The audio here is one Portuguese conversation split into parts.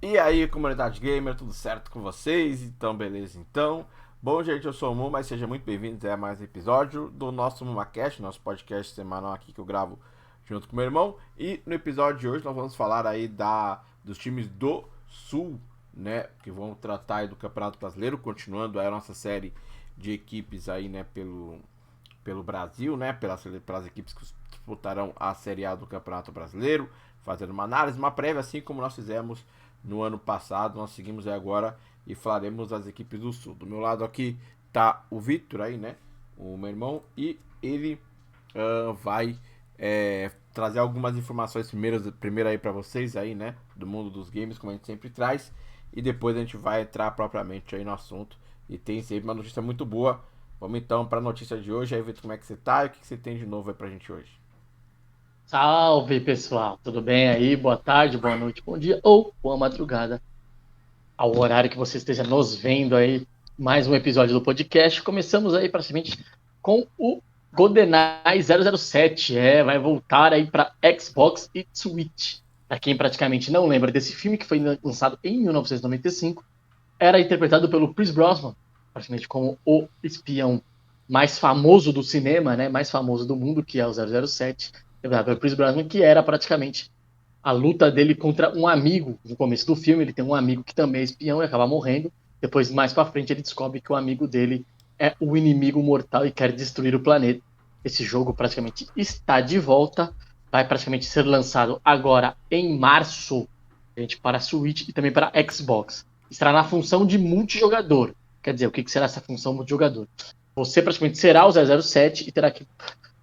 E aí, comunidade gamer, tudo certo com vocês? Então, beleza então. Bom, gente, eu sou o Mu, mas sejam muito bem-vindos a mais um episódio do nosso MumaCast, nosso podcast semanal aqui que eu gravo junto com meu irmão. E no episódio de hoje nós vamos falar aí dos times do Sul, né, que vão tratar aí do Campeonato Brasileiro, continuando aí a nossa série de equipes aí, né, pelo Brasil, né, pelas equipes que disputarão a Série A do Campeonato Brasileiro, fazendo uma análise, uma prévia, assim como nós fizemos no ano passado. Nós seguimos aí agora e falaremos das equipes do Sul. Do meu lado aqui tá o Victor aí, né, o meu irmão, e ele vai trazer algumas informações primeiro aí para vocês aí, né, do mundo dos games, como a gente sempre traz, e depois a gente vai entrar propriamente aí no assunto. E tem sempre uma notícia muito boa. Vamos então para a notícia de hoje. Aí, Vitor, como é que você tá e o que você tem de novo aí pra gente hoje? Salve, pessoal. Tudo bem aí? Boa tarde, boa noite, bom dia ou boa madrugada ao horário que você esteja nos vendo aí. Mais um episódio do podcast. Começamos aí praticamente com o GoldenEye 007. Vai voltar aí para Xbox e Switch. Para quem praticamente não lembra desse filme, que foi lançado em 1995, era interpretado pelo Pierce Brosnan, praticamente como o espião mais famoso do cinema, né? Mais famoso do mundo, que é o 007, interpretado pelo Pierce Brosnan, que era praticamente a luta dele contra um amigo. No começo do filme, ele tem um amigo que também é espião e acaba morrendo. Depois, mais para frente, ele descobre que o amigo dele é o inimigo mortal e quer destruir o planeta. Esse jogo praticamente está de volta, vai praticamente ser lançado agora em março, gente, para Switch e também para Xbox. Estará na função de multijogador. Quer dizer, o que será essa função multijogador? Você praticamente será o 007 e terá que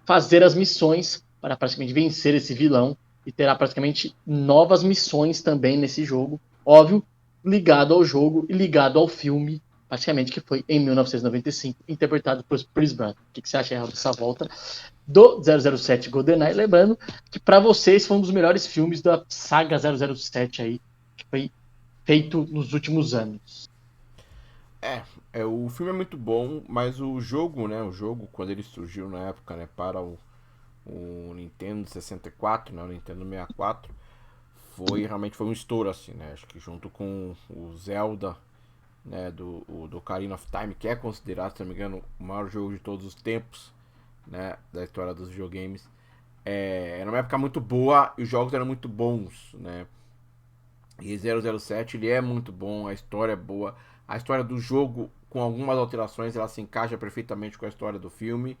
fazer as missões para praticamente vencer esse vilão, e terá praticamente novas missões também nesse jogo, óbvio, ligado ao jogo e ligado ao filme, praticamente que foi em 1995, interpretado por Chris Brown. O que você acha dessa volta do 007 GoldenEye? Lembrando que para vocês foi um dos melhores filmes da saga 007 aí, que foi feito nos últimos anos. É, o filme é muito bom, mas o jogo, né, o jogo quando ele surgiu na época, né, para o Nintendo 64, né, o Nintendo 64, foi um estouro assim, né? Acho que junto com o Zelda, né, do Ocarina of Time, que é considerado, se não me engano, o maior jogo de todos os tempos, né, da história dos videogames. Era uma época muito boa e os jogos eram muito bons, né? E 007 ele é muito bom, a história é boa. A história do jogo, com algumas alterações, ela se encaixa perfeitamente com a história do filme.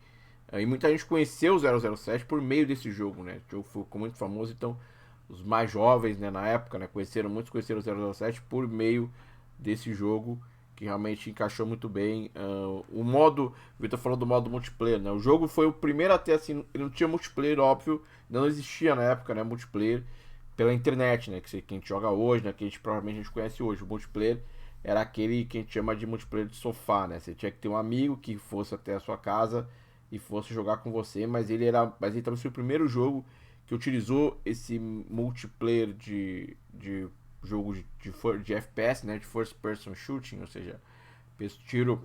E muita gente conheceu o 007 por meio desse jogo, né? O jogo ficou muito famoso, então os mais jovens, né, na época, né, muitos conheceram o 007 por meio desse jogo, que realmente encaixou muito bem. O modo, o Vitor falou do modo multiplayer, né? O jogo foi o primeiro a ter, assim, ele não tinha multiplayer, óbvio, não existia na época, né, multiplayer pela internet, né? Que a gente joga hoje, né? Que provavelmente a gente conhece hoje. O multiplayer era aquele que a gente chama de multiplayer de sofá, né? Você tinha que ter um amigo que fosse até a sua casa e fosse jogar com você, mas ele talvez foi o primeiro jogo que utilizou esse multiplayer de jogo de FPS, né? De first person shooting, ou seja, tiro,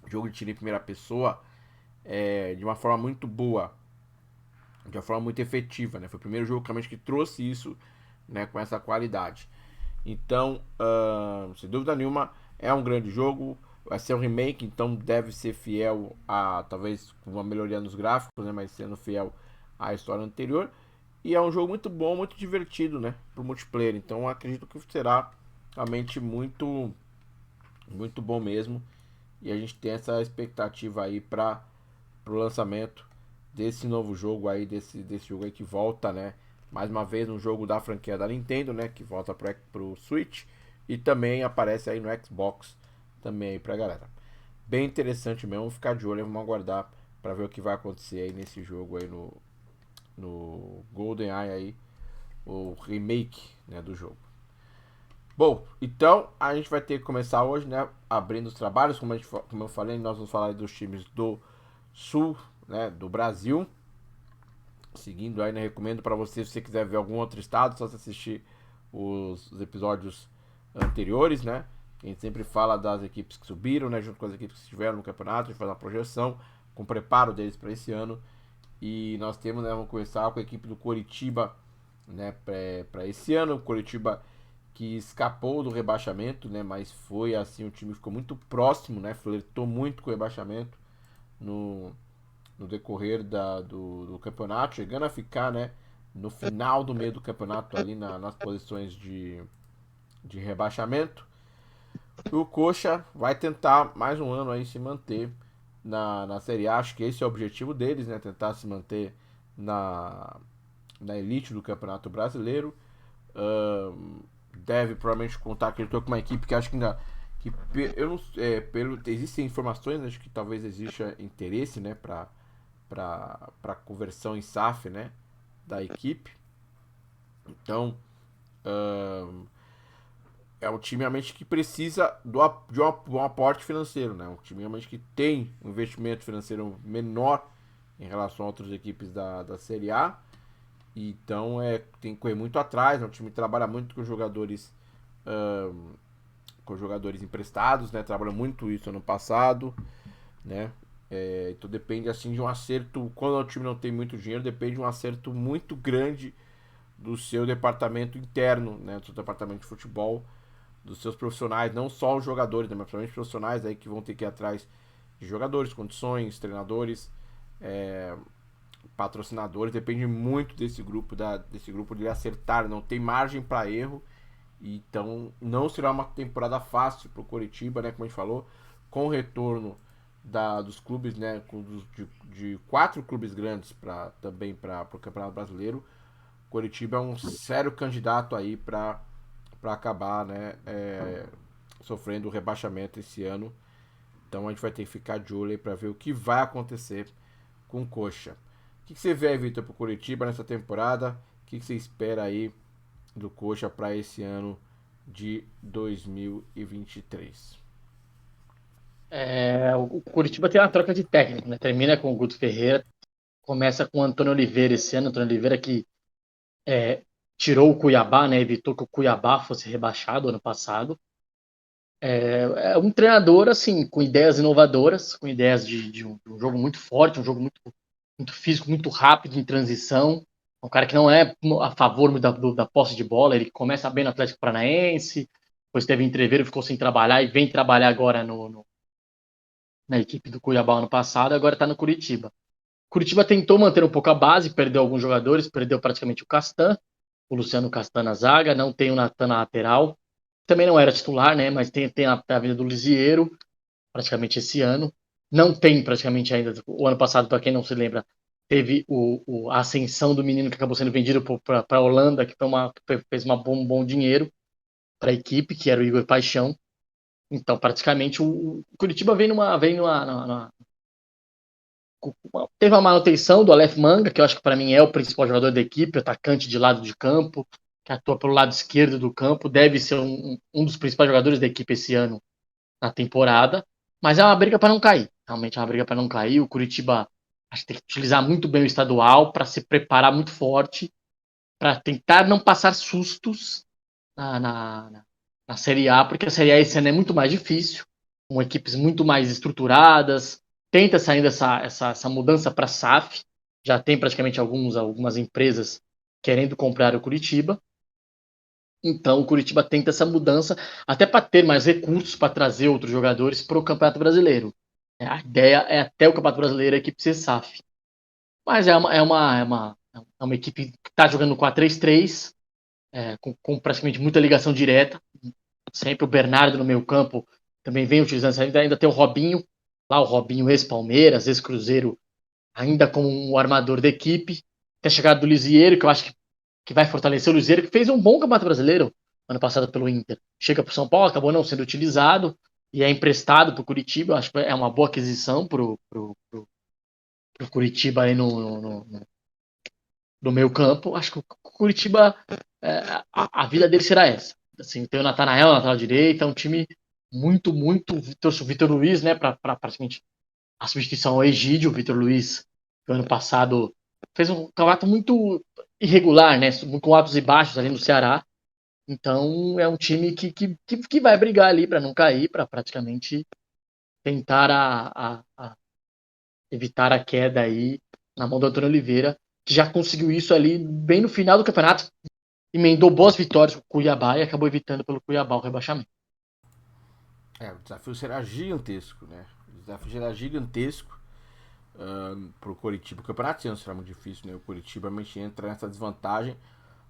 jogo de tiro em primeira pessoa, de uma forma muito boa, de uma forma muito efetiva, né? Foi o primeiro jogo realmente que trouxe isso, né, com essa qualidade. Então, sem dúvida nenhuma, é um grande jogo. Vai ser um remake, então deve ser fiel a, talvez com uma melhoria nos gráficos, né, mas sendo fiel à história anterior. E é um jogo muito bom, muito divertido, né, pro multiplayer. Então, acredito que será realmente muito bom mesmo. E a gente tem essa expectativa aí para o lançamento desse novo jogo aí, desse jogo aí que volta, né? Mais uma vez um jogo da franquia da Nintendo, né? Que volta pro Switch e também aparece aí no Xbox também aí pra galera. Bem interessante mesmo, vamos ficar de olho, vamos aguardar para ver o que vai acontecer aí nesse jogo aí no GoldenEye aí, o remake, né, do jogo. Bom, então a gente vai ter que começar hoje, né, abrindo os trabalhos, como eu falei, nós vamos falar dos times do Sul, né, do Brasil. Seguindo aí, né, recomendo para você, se você quiser ver algum outro estado, só você assistir os episódios anteriores, né? A gente sempre fala das equipes que subiram, né, junto com as equipes que estiveram no campeonato, a gente faz uma projeção com o preparo deles para esse ano. E nós temos, né, vamos começar com a equipe do Coritiba, né, para esse ano. O Coritiba que escapou do rebaixamento, né? Mas foi assim, o time ficou muito próximo, né? Flertou muito com o rebaixamento no, no decorrer do campeonato, chegando a ficar, né? No final do meio do campeonato, ali nas posições de rebaixamento. O Coxa vai tentar mais um ano aí se manter na Série A. Acho que esse é o objetivo deles, né? Tentar se manter na, na elite do Campeonato Brasileiro. Deve provavelmente contar que ele tô com uma equipe que acho que ainda que eu não existem informações, acho que talvez exista interesse, né, para conversão em SAF, né, da equipe. Então, é um time realmente que precisa de um aporte financeiro, né? Um time realmente que tem um investimento financeiro menor em relação a outras equipes da Série A. Então tem que correr muito atrás. É um time que trabalha muito com jogadores emprestados, né? Trabalhou muito isso ano passado, né? Então depende assim de um acerto. Quando o time não tem muito dinheiro, depende de um acerto muito grande do seu departamento interno, né? Do seu departamento de futebol, dos seus profissionais, não só os jogadores, né? Mas principalmente profissionais aí que vão ter que ir atrás de jogadores, condições, treinadores, é, patrocinadores. Depende muito desse grupo de acertar. Não tem margem para erro. Então não será uma temporada fácil para o Coritiba, né? Como a gente falou, com o retorno dos clubes, né? De 4 clubes grandes também para o Campeonato Brasileiro. Coritiba é um sério candidato aí para acabar, né? Sofrendo o rebaixamento esse ano. Então a gente vai ter que ficar de olho aí para ver o que vai acontecer com o Coxa. O que você vê aí, Vitor, para o Coritiba nessa temporada? O que você espera aí do Coxa para esse ano de 2023? O Curitiba tem uma troca de técnico, né? Termina com o Guto Ferreira, começa com o Antônio Oliveira esse ano. Antônio Oliveira que é, tirou o Cuiabá, né? Evitou que o Cuiabá fosse rebaixado ano passado. É um treinador assim com ideias inovadoras, com ideias de um jogo muito forte, um jogo muito físico, muito rápido em transição. Um cara que não é a favor da posse de bola. Ele começa bem no Atlético Paranaense, depois teve entreveiro, ficou sem trabalhar e vem trabalhar agora na equipe do Cuiabá ano passado, agora está no Curitiba. Curitiba tentou manter um pouco a base, perdeu alguns jogadores, perdeu praticamente o Castan, o Luciano Castan na zaga, não tem o Natan na lateral, também não era titular, né? Mas tem a vida do Lisieiro, praticamente esse ano. Não tem praticamente ainda. O ano passado, para quem não se lembra, teve a ascensão do menino que acabou sendo vendido para a Holanda, que fez um bom dinheiro para a equipe, que era o Igor Paixão. Então, praticamente, o Curitiba teve a manutenção do Aleph Manga, que eu acho que para mim é o principal jogador da equipe, atacante de lado de campo, que atua pelo lado esquerdo do campo, deve ser um dos principais jogadores da equipe esse ano na temporada, mas é uma briga para não cair. Realmente é uma briga para não cair. O Curitiba acho que tem que utilizar muito bem o estadual para se preparar muito forte, para tentar não passar sustos na, na, na Série A, porque a Série A esse ano é muito mais difícil, com equipes muito mais estruturadas. Tenta saindo essa mudança para a SAF. Já tem praticamente algumas empresas querendo comprar o Curitiba. Então o Curitiba tenta essa mudança até para ter mais recursos para trazer outros jogadores para o Campeonato Brasileiro. A ideia é até o Campeonato Brasileiro a equipe ser SAF. Mas é uma equipe que está jogando 4-3-3, com praticamente muita ligação direta. Sempre o Bernardo no meio campo também vem utilizando isso. Ainda tem o Robinho, lá o Robinho ex-Palmeiras, ex-Cruzeiro, ainda como um armador da equipe. Tem a chegada do Lisieiro, que eu acho que vai fortalecer o Lisieiro, que fez um bom campeonato brasileiro ano passado pelo Inter. Chega para o São Paulo, acabou não sendo utilizado e é emprestado para o Curitiba. Eu acho que é uma boa aquisição para o Curitiba aí no meio campo. Acho que o Curitiba, a vida dele será essa. Assim, tem o Natanael na lateral direita, é um time muito. Trouxe o Vitor Luiz, né, para praticamente a substituição ao Egídio. O Vitor Luiz, que ano passado fez um campeonato muito irregular, né, com altos e baixos ali no Ceará. Então é um time que vai brigar ali para não cair, para praticamente tentar evitar a queda aí na mão do Antônio Oliveira, que já conseguiu isso ali bem no final do campeonato. emendou boas vitórias com o Cuiabá e acabou evitando pelo Cuiabá o rebaixamento. O desafio será gigantesco, né? O desafio será gigantesco pro Coritiba. O campeonato esse será muito difícil, né? O Coritiba realmente entra nessa desvantagem.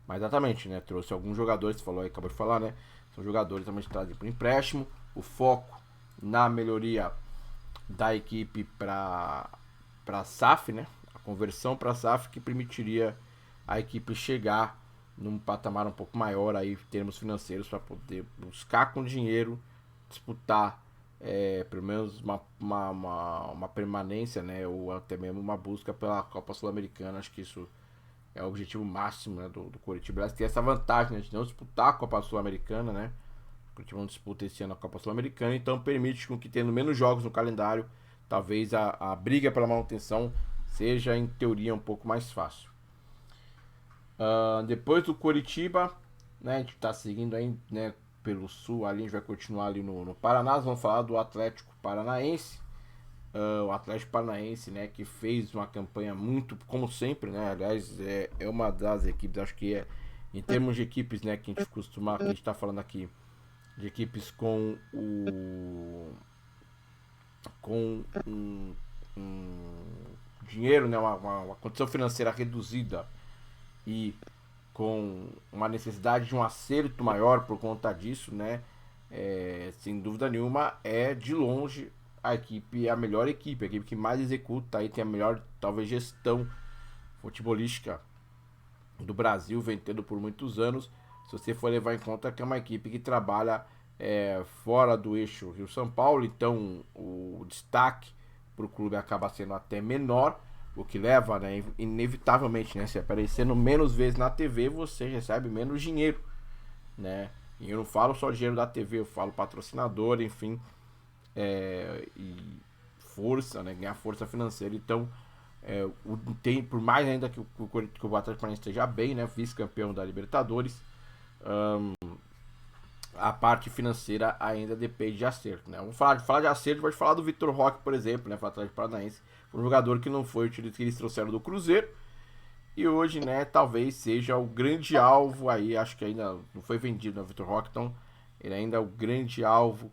Mas exatamente, né? Trouxe alguns jogadores, você falou aí, acabou de falar, né? São jogadores também trazidos por empréstimo. O foco na melhoria da equipe para SAF, né? A conversão para SAF que permitiria a equipe chegar num patamar um pouco maior aí em termos financeiros para poder buscar com dinheiro disputar pelo menos uma permanência, né? Ou até mesmo uma busca pela Copa Sul-Americana. Acho que isso é o objetivo máximo, né, do Coritiba. Tem essa vantagem, né, de não disputar a Copa Sul-Americana, né? O Coritiba não disputa esse ano a Copa Sul-Americana, então permite com que tendo menos jogos no calendário, talvez a briga pela manutenção seja em teoria um pouco mais fácil. Depois do Coritiba, né, a gente está seguindo aí, né, pelo sul, ali a gente vai continuar ali no Paraná. Vamos falar do Atlético Paranaense. O Atlético Paranaense, né, que fez uma campanha muito, como sempre, né, aliás, é uma das equipes, acho que em termos de equipes, né, que a gente costuma, que a gente tá falando aqui, de equipes com dinheiro, né, uma condição financeira reduzida e com uma necessidade de um acerto maior por conta disso, né, sem dúvida nenhuma, é de longe a melhor equipe, a equipe que mais executa, aí tem a melhor, talvez, gestão futebolística do Brasil, vem tendo por muitos anos. Se você for levar em conta que é uma equipe que trabalha fora do eixo Rio-São Paulo, então o destaque para o clube acaba sendo até menor, o que leva, né, inevitavelmente, né, se aparecendo menos vezes na TV, você recebe menos dinheiro, né? E eu não falo só dinheiro da TV, eu falo patrocinador, enfim, e força, né? Ganhar força financeira. Então, tem, por mais ainda que o Atlético Paranaense esteja bem, né? Vice-campeão da Libertadores, a parte financeira ainda depende de acerto, né? Vamos falar de acerto, pode falar do Vitor Roque, por exemplo, né? Para o Atlético Paranaense, um jogador que não foi o que eles trouxeram do Cruzeiro. E hoje, né, talvez seja o grande alvo aí, acho que ainda não foi vendido, né, o Vitor Roque, então ele ainda é o grande alvo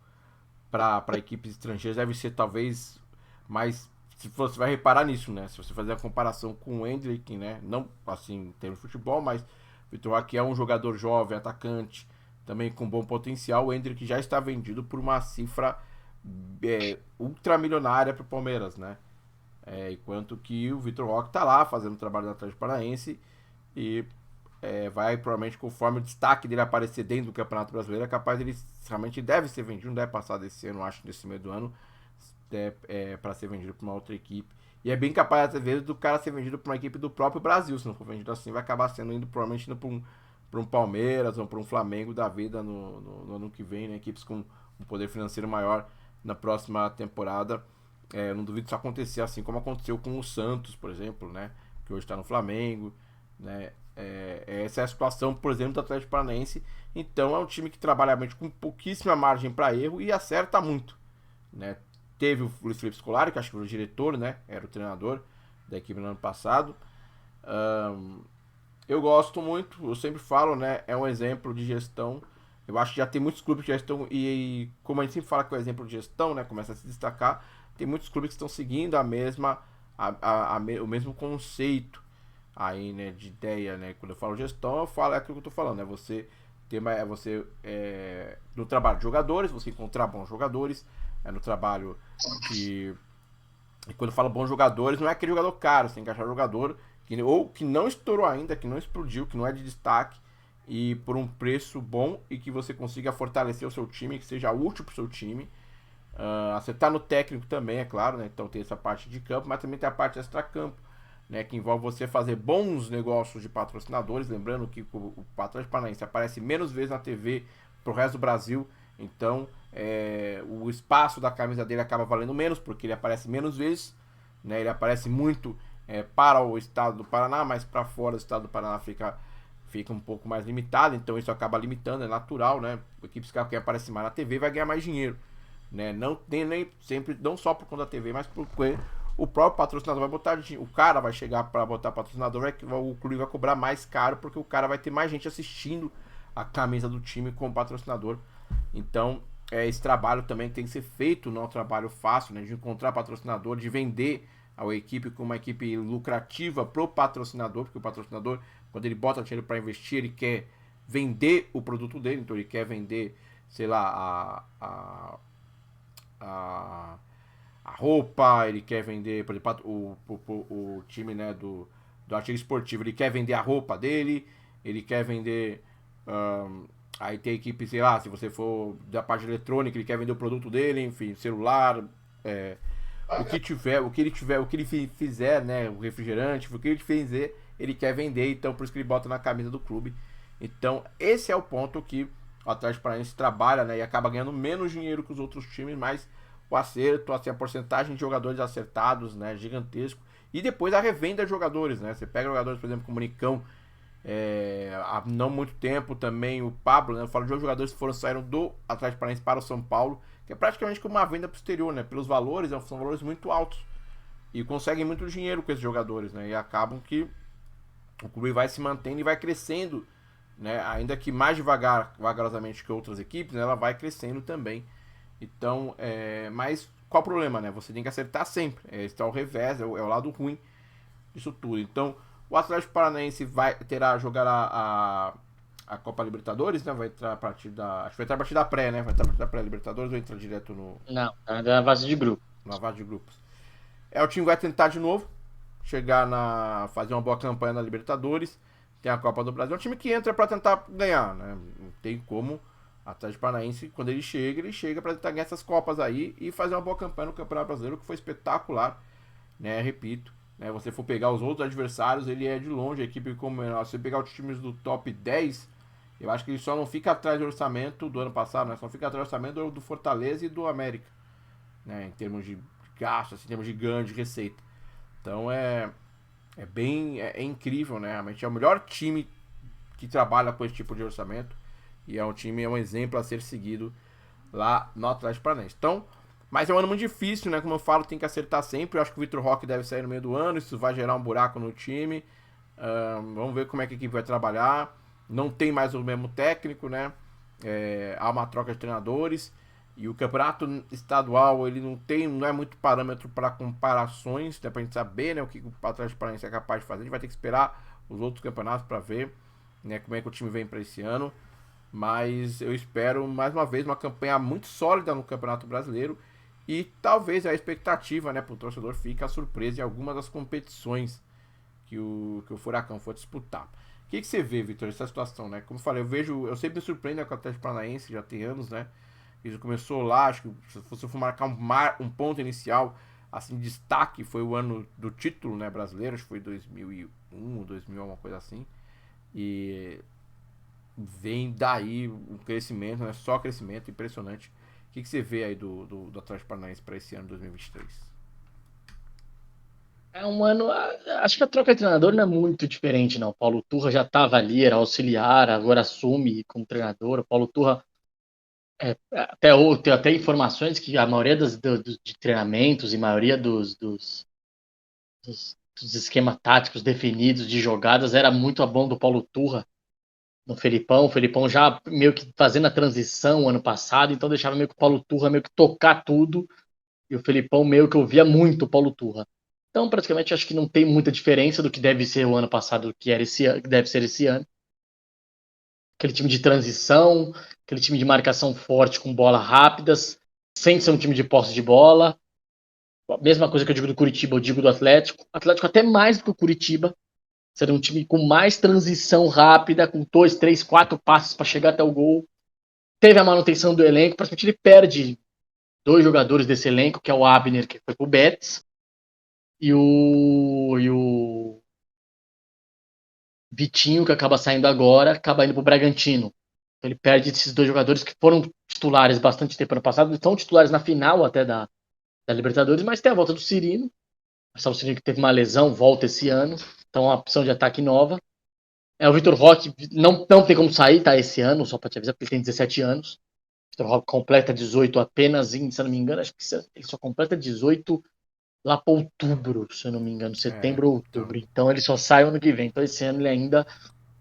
para equipes estrangeiras, deve ser talvez mais. Se você vai reparar nisso, né? Se você fazer a comparação com o Endrick, né? Não assim em termos de futebol, mas o Vitor Roque é um jogador jovem, atacante, também com bom potencial. O Endrick já está vendido por uma cifra ultramilionária para o Palmeiras, né? Enquanto que o Vitor Roque está lá fazendo o trabalho do Atlético Paranaense e vai provavelmente, conforme o destaque dele aparecer dentro do Campeonato Brasileiro, é capaz dele realmente deve ser vendido, não deve passar desse ano, acho, nesse meio do ano, para ser vendido para uma outra equipe. E é bem capaz, às vezes, do cara ser vendido para uma equipe do próprio Brasil. Se não for vendido assim, vai acabar sendo provavelmente indo para um Palmeiras ou para um Flamengo da vida no ano que vem, né? Equipes com um poder financeiro maior na próxima temporada. Eu não duvido isso acontecer, assim como aconteceu com o Santos, por exemplo, né? Que hoje está no Flamengo, né? Essa é a situação, por exemplo, do Atlético Paranaense. Então é um time que trabalha com pouquíssima margem para erro e acerta muito, né? Teve o Luiz Felipe Scolari, que acho que foi o diretor, né? Era o treinador da equipe no ano passado. Eu gosto muito, eu sempre falo, né? É um exemplo de gestão. Eu acho que já tem muitos clubes de gestão e como a gente sempre fala que é um exemplo de gestão, né? Começa a se destacar. Tem muitos clubes que estão seguindo o mesmo conceito aí, né, de ideia, né? Quando eu falo gestão, eu falo aquilo que eu tô falando, né? No trabalho de jogadores, você encontrar bons jogadores, no trabalho de e quando eu falo bons jogadores, não é aquele jogador caro, você tem que achar jogador ou que não estourou ainda, que não explodiu, que não é de destaque e por um preço bom e que você consiga fortalecer o seu time, que seja útil pro seu time. Acertar no técnico também, é claro, né? Então tem essa parte de campo, mas também tem a parte extra-campo, né? Que envolve você fazer bons negócios de patrocinadores. Lembrando que o Atlético Paranaense aparece menos vezes na TV pro resto do Brasil, então o espaço da camisa dele acaba valendo menos, porque ele aparece menos vezes, né? Ele aparece muito para o estado do Paraná, mas para fora do estado do Paraná fica um pouco mais limitado, então isso acaba limitando, é natural, né? Equipes que aparecem mais na TV vai ganhar mais dinheiro, né? Não tem nem sempre, não só por conta da TV, mas porque o próprio patrocinador vai botar, o cara vai chegar para botar patrocinador, o clube vai cobrar mais caro porque o cara vai ter mais gente assistindo a camisa do time com o patrocinador. Então, esse trabalho também tem que ser feito, não é um trabalho fácil, né, de encontrar patrocinador, de vender a equipe como uma equipe lucrativa pro patrocinador, porque o patrocinador, quando ele bota dinheiro para investir, ele quer vender o produto dele, então ele quer vender, sei lá, a roupa, ele quer vender, por exemplo, o time, né, do artigo esportivo, ele quer vender a roupa dele, ele quer vender. Aí tem equipe, sei lá, se você for da parte eletrônica, ele quer vender o produto dele, enfim, celular, o que tiver, o que ele tiver, o que ele fizer, né, o refrigerante, o que ele fizer, ele quer vender, então por isso que ele bota na camisa do clube. Então, esse é o ponto que o Atlético Paranaense trabalha, né, e acaba ganhando menos dinheiro que os outros times, mas o acerto, assim, a porcentagem de jogadores acertados, né, gigantesco. E depois a revenda de jogadores, né? Você pega jogadores, por exemplo, como o Nicão, há não muito tempo também o Pablo, né? Eu falo de jogadores que saíram do Atlético Paranaense para o São Paulo, que é praticamente como uma venda posterior, né? Pelos valores, são valores muito altos. E conseguem muito dinheiro com esses jogadores, né? E acabam que o clube vai se mantendo e vai crescendo, né? Ainda que mais vagarosamente que outras equipes, né? Ela vai crescendo também. Então, mas qual o problema, né? Você tem que acertar sempre. Esse é o revés, é o lado ruim disso tudo. Então, o Atlético Paranaense jogará a Copa Libertadores, né? Vai entrar a partir da. Acho que vai entrar a partir da pré, né? Vai entrar a partir da pré-Libertadores ou entrar direto no. Não, tá na fase de grupo. Na fase de grupos. O time vai tentar de novo. Fazer uma boa campanha na Libertadores. Tem a Copa do Brasil. É um time que entra para tentar ganhar, né? Não tem como. Atlético Paranaense, quando ele chega para tentar ganhar essas Copas aí e fazer uma boa campanha no Campeonato Brasileiro, que foi espetacular, né? Repito, né? Você for pegar os outros adversários, ele é de longe a equipe como menor. Se você pegar os times do top 10, eu acho que ele só não fica atrás do orçamento do ano passado, né? Só fica atrás do orçamento do Fortaleza e do América, né? Em termos de gasto, assim, em termos de ganho, de receita. Então é incrível, né? Realmente é o melhor time que trabalha com esse tipo de orçamento. E é um exemplo a ser seguido lá no Atlético Paranaense. Então, mas é um ano muito difícil, né? Como eu falo, tem que acertar sempre. Eu acho que o Vitor Roque deve sair no meio do ano. Isso vai gerar um buraco no time. Vamos ver como é que a equipe vai trabalhar. Não tem mais o mesmo técnico, né? Há uma troca de treinadores. E o campeonato estadual, ele não é muito parâmetro para comparações, né? Pra gente saber, né, o que o Atlético Paranaense é capaz de fazer. A gente vai ter que esperar os outros campeonatos para ver, né, como é que o time vem para esse ano. Mas eu espero, mais uma vez, uma campanha muito sólida no Campeonato Brasileiro. E talvez a expectativa, né, para o torcedor fique a surpresa em algumas das competições que o Furacão for disputar. O que você vê, Vitor, essa situação, né? Como eu falei, eu sempre me surpreendo com o Atlético Paranaense, já tem anos, né? Isso começou lá, acho que se você for marcar um ponto inicial, assim, destaque, foi o ano do título, né, brasileiro, acho que foi 2001, 2000, alguma coisa assim. E vem daí um crescimento, né? Só crescimento impressionante. O que você vê aí do Atlético Paranaense para esse ano 2023? É um ano. Acho que a troca de treinador não é muito diferente, não. O Paulo Turra já estava ali, era auxiliar, agora assume como treinador. O Paulo Turra, tem até informações que a maioria de treinamentos e maioria dos esquemas táticos definidos de jogadas era muito a mão do Paulo Turra no Felipão. O Felipão já meio que fazendo a transição ano passado, então deixava meio que o Paulo Turra meio que tocar tudo. E o Felipão meio que ouvia muito o Paulo Turra. Então, praticamente, acho que não tem muita diferença do que deve ser o ano passado, do que era que deve ser esse ano. Aquele time de transição, aquele time de marcação forte com bola rápidas, sem ser um time de posse de bola. A mesma coisa que eu digo do Curitiba, eu digo do Atlético. Atlético até mais do que o Curitiba. Ser um time com mais transição rápida, com 2, 3, 4 passos para chegar até o gol. Teve a manutenção do elenco, praticamente ele perde 2 jogadores desse elenco, que é o Abner, que foi pro Betis, e o Vitinho, que acaba saindo agora, acaba indo pro Bragantino. Ele perde esses 2 jogadores que foram titulares bastante tempo ano passado, estão titulares na final até da Libertadores, mas tem a volta do Cirino. O Cirino que teve uma lesão, volta esse ano, então é uma opção de ataque nova. O Vitor Roque não tem como sair, tá, esse ano, só para te avisar, porque ele tem 17 anos. O Vitor Roque completa 18 apenas, se eu não me engano, acho que ele só completa 18 lá para outubro, se eu não me engano, setembro ou Então. outubro. Então ele só sai ano que vem. Então esse ano ele ainda.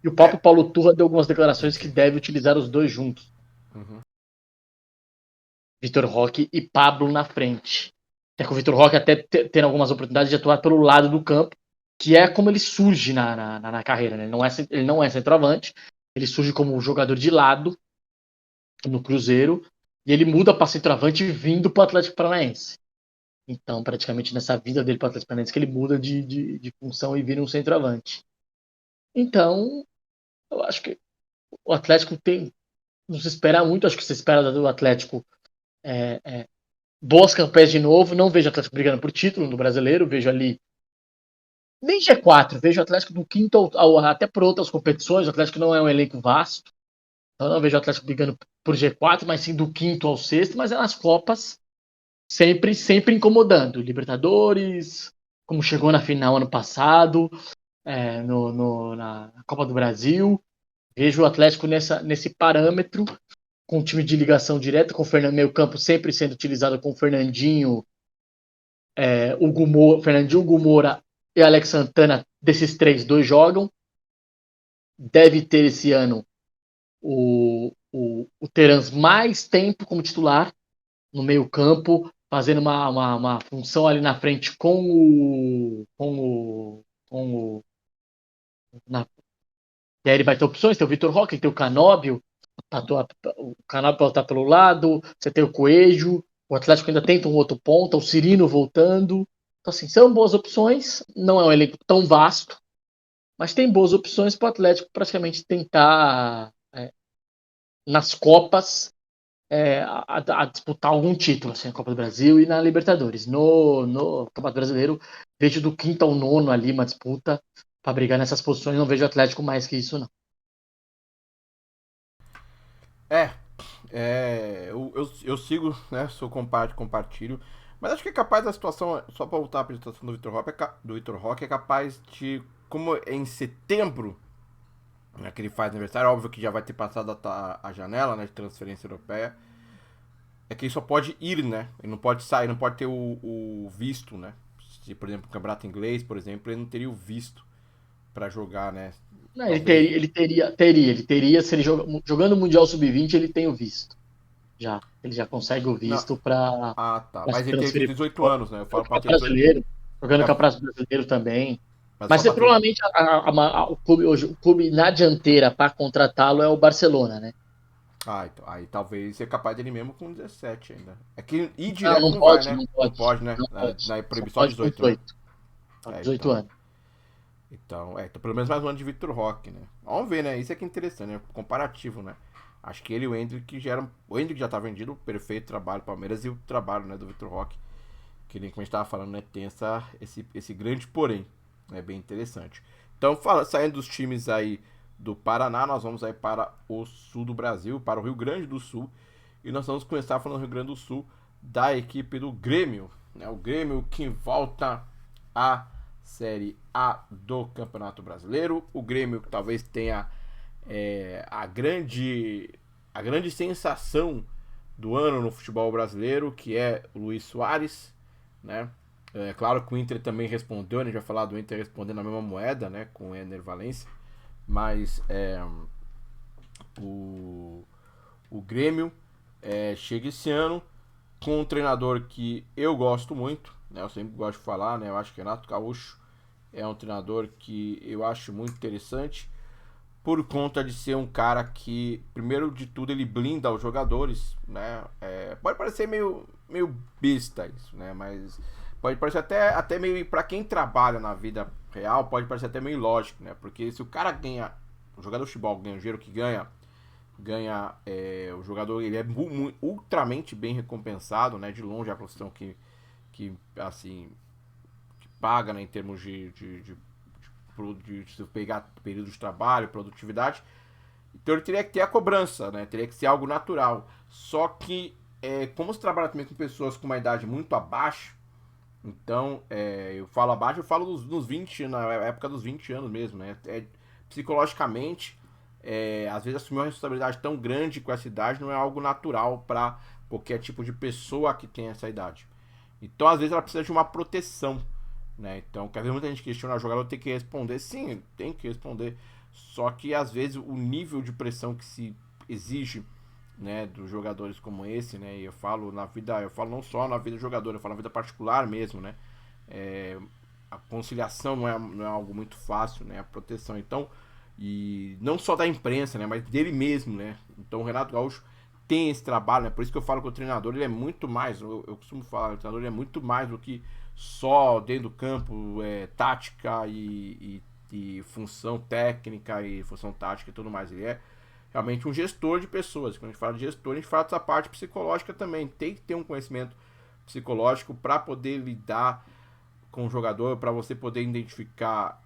E o próprio É. Paulo Turra deu algumas Tem declarações que que. deve utilizar os dois juntos. Uhum. Vitor Roque e Pablo na frente. É que o Vitor Roque até tendo algumas oportunidades de atuar pelo lado do campo, que é como ele surge na carreira. Né? Ele não é centroavante, ele surge como jogador de lado no Cruzeiro, e ele muda para centroavante vindo para o Atlético Paranaense. Então, praticamente nessa vida dele para o Atlético Paranaense, que ele muda de função e vira um centroavante. Então, eu acho que o Atlético tem. Não se espera muito, acho que se espera do Atlético boas campanhas de novo. Não vejo o Atlético brigando por título no brasileiro, vejo ali. Nem G4, vejo o Atlético do quinto até por outras competições. O Atlético não é um elenco vasto, então não vejo o Atlético brigando por G4, mas sim do quinto ao sexto, mas é nas Copas sempre incomodando. Libertadores, como chegou na final ano passado, na Copa do Brasil. Vejo o Atlético nesse parâmetro, com o time de ligação direta, com o meio campo sempre sendo utilizado com o Fernandinho, Fernandinho, Hugo Moura e Alex Santana. Desses três, dois jogam. Deve ter esse ano o Terans mais tempo como titular no meio campo, fazendo uma função ali na frente na, e aí ele vai ter opções, tem o Vitor Roque, tem o Canóbio, o Canóbio pode estar pelo lado, você tem o Coelho, o Atlético ainda tenta um outro ponta, o Cirino voltando. Então, assim, são boas opções, não é um elenco tão vasto, mas tem boas opções para o Atlético praticamente tentar, nas Copas, a disputar algum título, assim, na Copa do Brasil e na Libertadores. No Campeonato Brasileiro, vejo do quinto ao nono ali uma disputa para brigar nessas posições, não vejo o Atlético mais que isso, não. É, eu sigo, né? Sou compartilho. Mas acho que é capaz da situação, só pra voltar pra situação do Vitor Roque, é capaz de, como é em setembro, né, que ele faz aniversário, óbvio que já vai ter passado a janela, né, de transferência europeia, é que ele só pode ir, né? Ele não pode sair, não pode ter o visto, né? Se, por exemplo, o campeonato inglês, por exemplo, ele não teria o visto pra jogar, né? Não, Talvez. ele teria, se ele jogando o Mundial Sub-20, ele tem o visto. Já. Ele já consegue o Não. visto para Ah, tá. se Mas ele tem transferir para 18 fora. anos, né? Eu O falo pra ter Campeonato 18. Brasileiro, jogando o É, Campeonato Brasileiro também. mas só Mas pra ter. provavelmente o clube hoje, o clube na dianteira para contratá-lo é o Barcelona, né? Ah, então. Aí talvez seja capaz dele mesmo com 17 ainda. É que ir Não, direto não não vai, pode, né? não Não pode. pode, né? Não pode. Na Só proibição pode com 18, né? 18. Só É, 18 então. anos. Então, pelo menos mais um ano de Victor Roque, né? Vamos ver, né? Isso é que é interessante, né? Comparativo, né? Acho que ele e o Hendrick já eram. O Hendrick já tá vendido, perfeito trabalho Palmeiras e o trabalho, né, do Victor Roque, que nem como a gente tava falando, né? Tem esse grande porém. É bem interessante. Então, saindo dos times aí do Paraná, nós vamos aí para o sul do Brasil, para o Rio Grande do Sul. E nós vamos começar falando do Rio Grande do Sul, da equipe do Grêmio. Né? O Grêmio que volta à Série A do Campeonato Brasileiro. O Grêmio que talvez tenha a grande sensação do ano no futebol brasileiro, que é o Luiz Soares, né? É claro que o Inter também respondeu, a gente vai falar do Inter respondendo a mesma moeda, né, com o Ener Valencia, mas o, o Grêmio chega esse ano com um treinador que eu gosto muito, né, eu sempre gosto de falar, né, eu acho que Renato Gaúcho é um treinador que eu acho muito interessante, por conta de ser um cara que, primeiro de tudo, ele blinda os jogadores, né? Pode parecer meio besta isso, né? Mas pode parecer até meio, para quem trabalha na vida real, pode parecer até meio lógico, né? Porque se o cara ganha, o jogador de futebol ganha o dinheiro que ganha o jogador, ele é ultramente bem recompensado, né? De longe a profissão que assim, que paga, né? Em termos de pegar período de trabalho, produtividade. Então ele teria que ter a cobrança, né? Teria que ser algo natural. Só que, como se trabalha também com pessoas com uma idade muito abaixo, então, eu falo abaixo, eu falo nos 20, na época dos 20 anos mesmo, né? Psicologicamente, às vezes assumir uma responsabilidade tão grande com essa idade não é algo natural para qualquer tipo de pessoa que tem essa idade. Então, às vezes, ela precisa de uma proteção, né? Então, quer ver muita gente questiona o jogador tem que responder. Sim, tem que responder. Só que, às vezes, o nível de pressão que se exige, né, dos jogadores como esse, né? E eu falo na vida, eu falo não só na vida do jogador, eu falo na vida particular mesmo, né? É, a conciliação não é algo muito fácil, né? A proteção. Então, e não só da imprensa, né? Mas dele mesmo, né? Então, o Renato Gaúcho tem esse trabalho, né? Por isso que eu falo que o treinador ele é muito mais, eu costumo falar, o treinador ele é muito mais do que só dentro do campo, tática e função técnica e função tática e tudo mais. Ele é realmente um gestor de pessoas. Quando a gente fala de gestor, a gente fala dessa parte psicológica também. Tem que ter um conhecimento psicológico para poder lidar com o jogador, para você poder identificar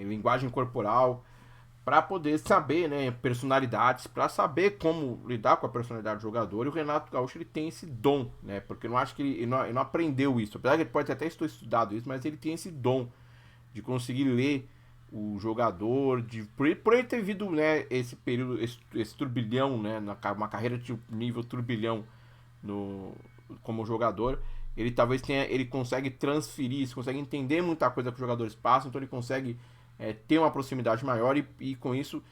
linguagem corporal, para poder saber, né, personalidades, para saber como lidar com a personalidade do jogador. E o Renato Gaúcho ele tem esse dom, né? Porque eu não acho que ele não aprendeu isso. Apesar que ele pode até ter estudado isso, mas ele tem esse dom de conseguir ler o jogador, por ele ter vivido, né, esse período, esse turbilhão, né, uma carreira de nível turbilhão no, como jogador, ele talvez tenha, ele consegue transferir isso, consegue entender muita coisa que os jogadores passam, então ele consegue ter uma proximidade maior e com isso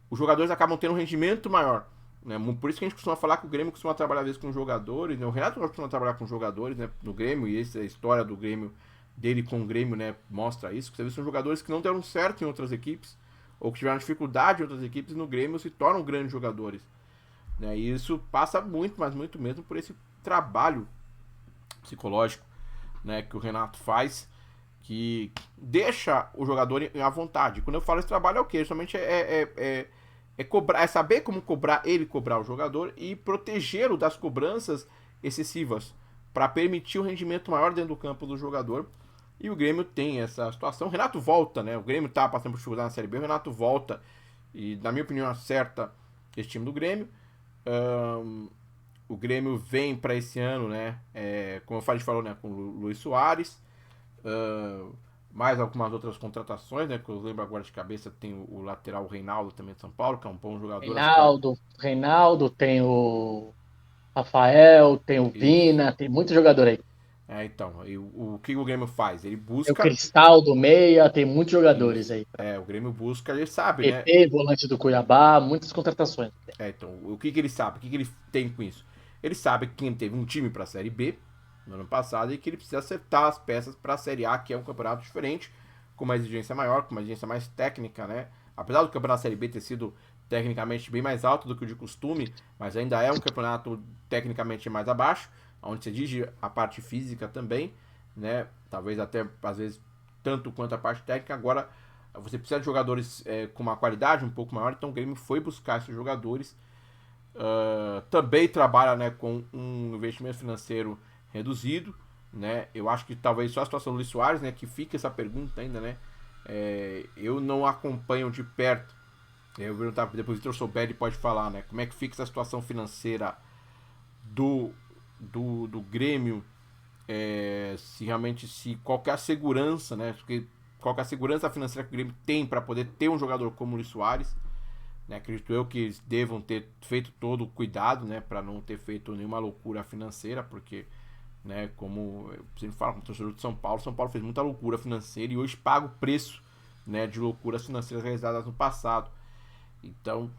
os jogadores acabam tendo um rendimento maior. Né? Por isso que a gente costuma falar que o Grêmio costuma trabalhar às vezes com jogadores, né? O Renato costuma trabalhar com jogadores, né, no Grêmio, e essa história do Grêmio dele com o Grêmio, né, mostra isso, que você vê são jogadores que não deram certo em outras equipes, ou que tiveram dificuldade em outras equipes, e no Grêmio se tornam grandes jogadores. Né? E isso passa muito, mas muito mesmo por esse trabalho psicológico, né, que o Renato faz, que deixa o jogador à vontade. Quando eu falo esse trabalho é o quê? Somente cobrar, é saber como cobrar o jogador e protegê-lo das cobranças excessivas para permitir um rendimento maior dentro do campo do jogador. E o Grêmio tem essa situação. O Renato volta, né? O Grêmio tá passando por dificuldade na Série B. O Renato volta e, na minha opinião, acerta esse time do Grêmio. O Grêmio vem para esse ano, né? Como a gente falou, né? Com o Luis Soares. Mais algumas outras contratações, né? Que eu lembro agora de cabeça, tem o lateral Reinaldo também de São Paulo, que é um bom jogador. Reinaldo, tem o Rafael, tem o Isso. Vina, tem muito jogador aí. Então, o que o Grêmio faz? Ele Tem o busca Cristal do Meia, tem muitos jogadores isso. aí. O Grêmio busca, ele sabe, né? PP, volante do Cuiabá, muitas contratações. Então, o que ele sabe? O que ele tem com isso? Ele sabe que teve um time para a Série B no ano passado e que ele precisa acertar as peças para a Série A, que é um campeonato diferente, com uma exigência maior, com uma exigência mais técnica, né? Apesar do campeonato Série B ter sido tecnicamente bem mais alto do que o de costume, mas ainda é um campeonato tecnicamente mais abaixo, onde se exige a parte física também, né? Talvez até, às vezes, tanto quanto a parte técnica. Agora, você precisa de jogadores com uma qualidade um pouco maior, então o Grêmio foi buscar esses jogadores. Também trabalha, né, com um investimento financeiro reduzido, né? Eu acho que talvez só a situação do Luis Soares, né, que fica essa pergunta ainda, né? Eu não acompanho de perto. Eu vou perguntar, depois o Vitor souber, ele pode falar, né? Como é que fica essa situação financeira do, do Grêmio, se realmente, se qualquer segurança, né? Qual é a segurança financeira que o Grêmio tem para poder ter um jogador como o Luis Soares. Né, acredito eu que eles devam ter feito todo o cuidado, né, para não ter feito nenhuma loucura financeira, porque, né, como eu sempre falo, como torcedor de São Paulo fez muita loucura financeira e hoje paga o preço, né, de loucuras financeiras realizadas no passado. Então,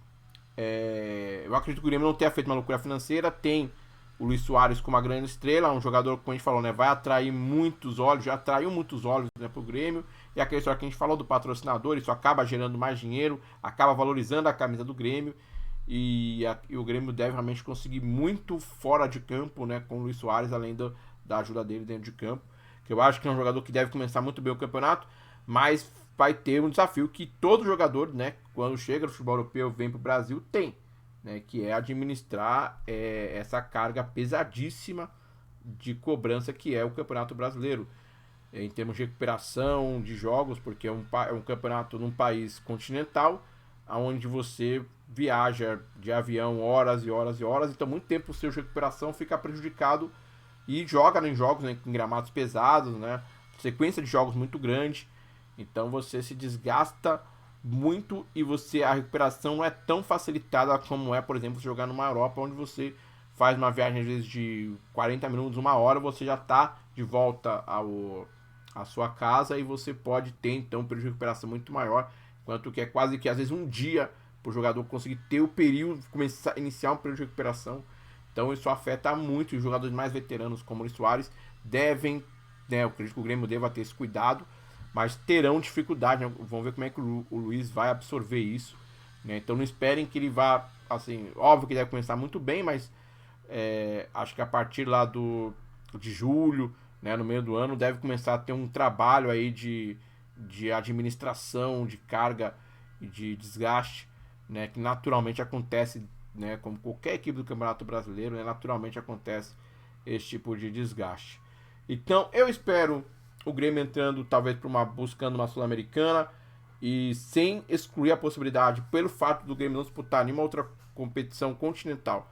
eu acredito que o Grêmio não tenha feito uma loucura financeira. Tem o Luis Soares como uma grande estrela, um jogador, como a gente falou, né, vai atrair muitos olhos, já atraiu muitos olhos, né, para o Grêmio. E aquela história que a gente falou do patrocinador, isso acaba gerando mais dinheiro, acaba valorizando a camisa do Grêmio. E o Grêmio deve realmente conseguir muito fora de campo, né, com o Luis Soares, além da ajuda dele dentro de campo. Que eu acho que é um jogador que deve começar muito bem o campeonato, mas vai ter um desafio que todo jogador, né, quando chega no futebol europeu, vem para o Brasil, tem. Né, que é administrar essa carga pesadíssima de cobrança que é o Campeonato Brasileiro. Em termos de recuperação de jogos, porque é um campeonato num país continental, onde você viaja de avião horas e horas e horas, então muito tempo o seu de recuperação fica prejudicado e joga em jogos, né, em gramados pesados, né, sequência de jogos muito grande, então você se desgasta muito e a recuperação não é tão facilitada como é, por exemplo, jogar numa Europa, onde você faz uma viagem às vezes de 40 minutos, uma hora, você já está de volta à sua casa e você pode ter então um período de recuperação muito maior, quanto que é quase que às vezes um dia para o jogador conseguir ter o período, começar iniciar um período de recuperação. Então isso afeta muito os jogadores mais veteranos, como o Luis Soares, devem, né, eu acredito que o Grêmio deva ter esse cuidado, mas terão dificuldade, né? Vamos ver como é que o Luiz vai absorver isso, né? Então não esperem que ele vá, assim, óbvio que deve começar muito bem, mas acho que a partir lá de julho, né, no meio do ano, deve começar a ter um trabalho aí de administração, de carga e de desgaste, né, que naturalmente acontece, né, como qualquer equipe do Campeonato Brasileiro, né, naturalmente acontece esse tipo de desgaste. Então eu espero o Grêmio entrando talvez para buscando uma Sul-Americana e sem excluir a possibilidade, pelo fato do Grêmio não disputar nenhuma outra competição continental,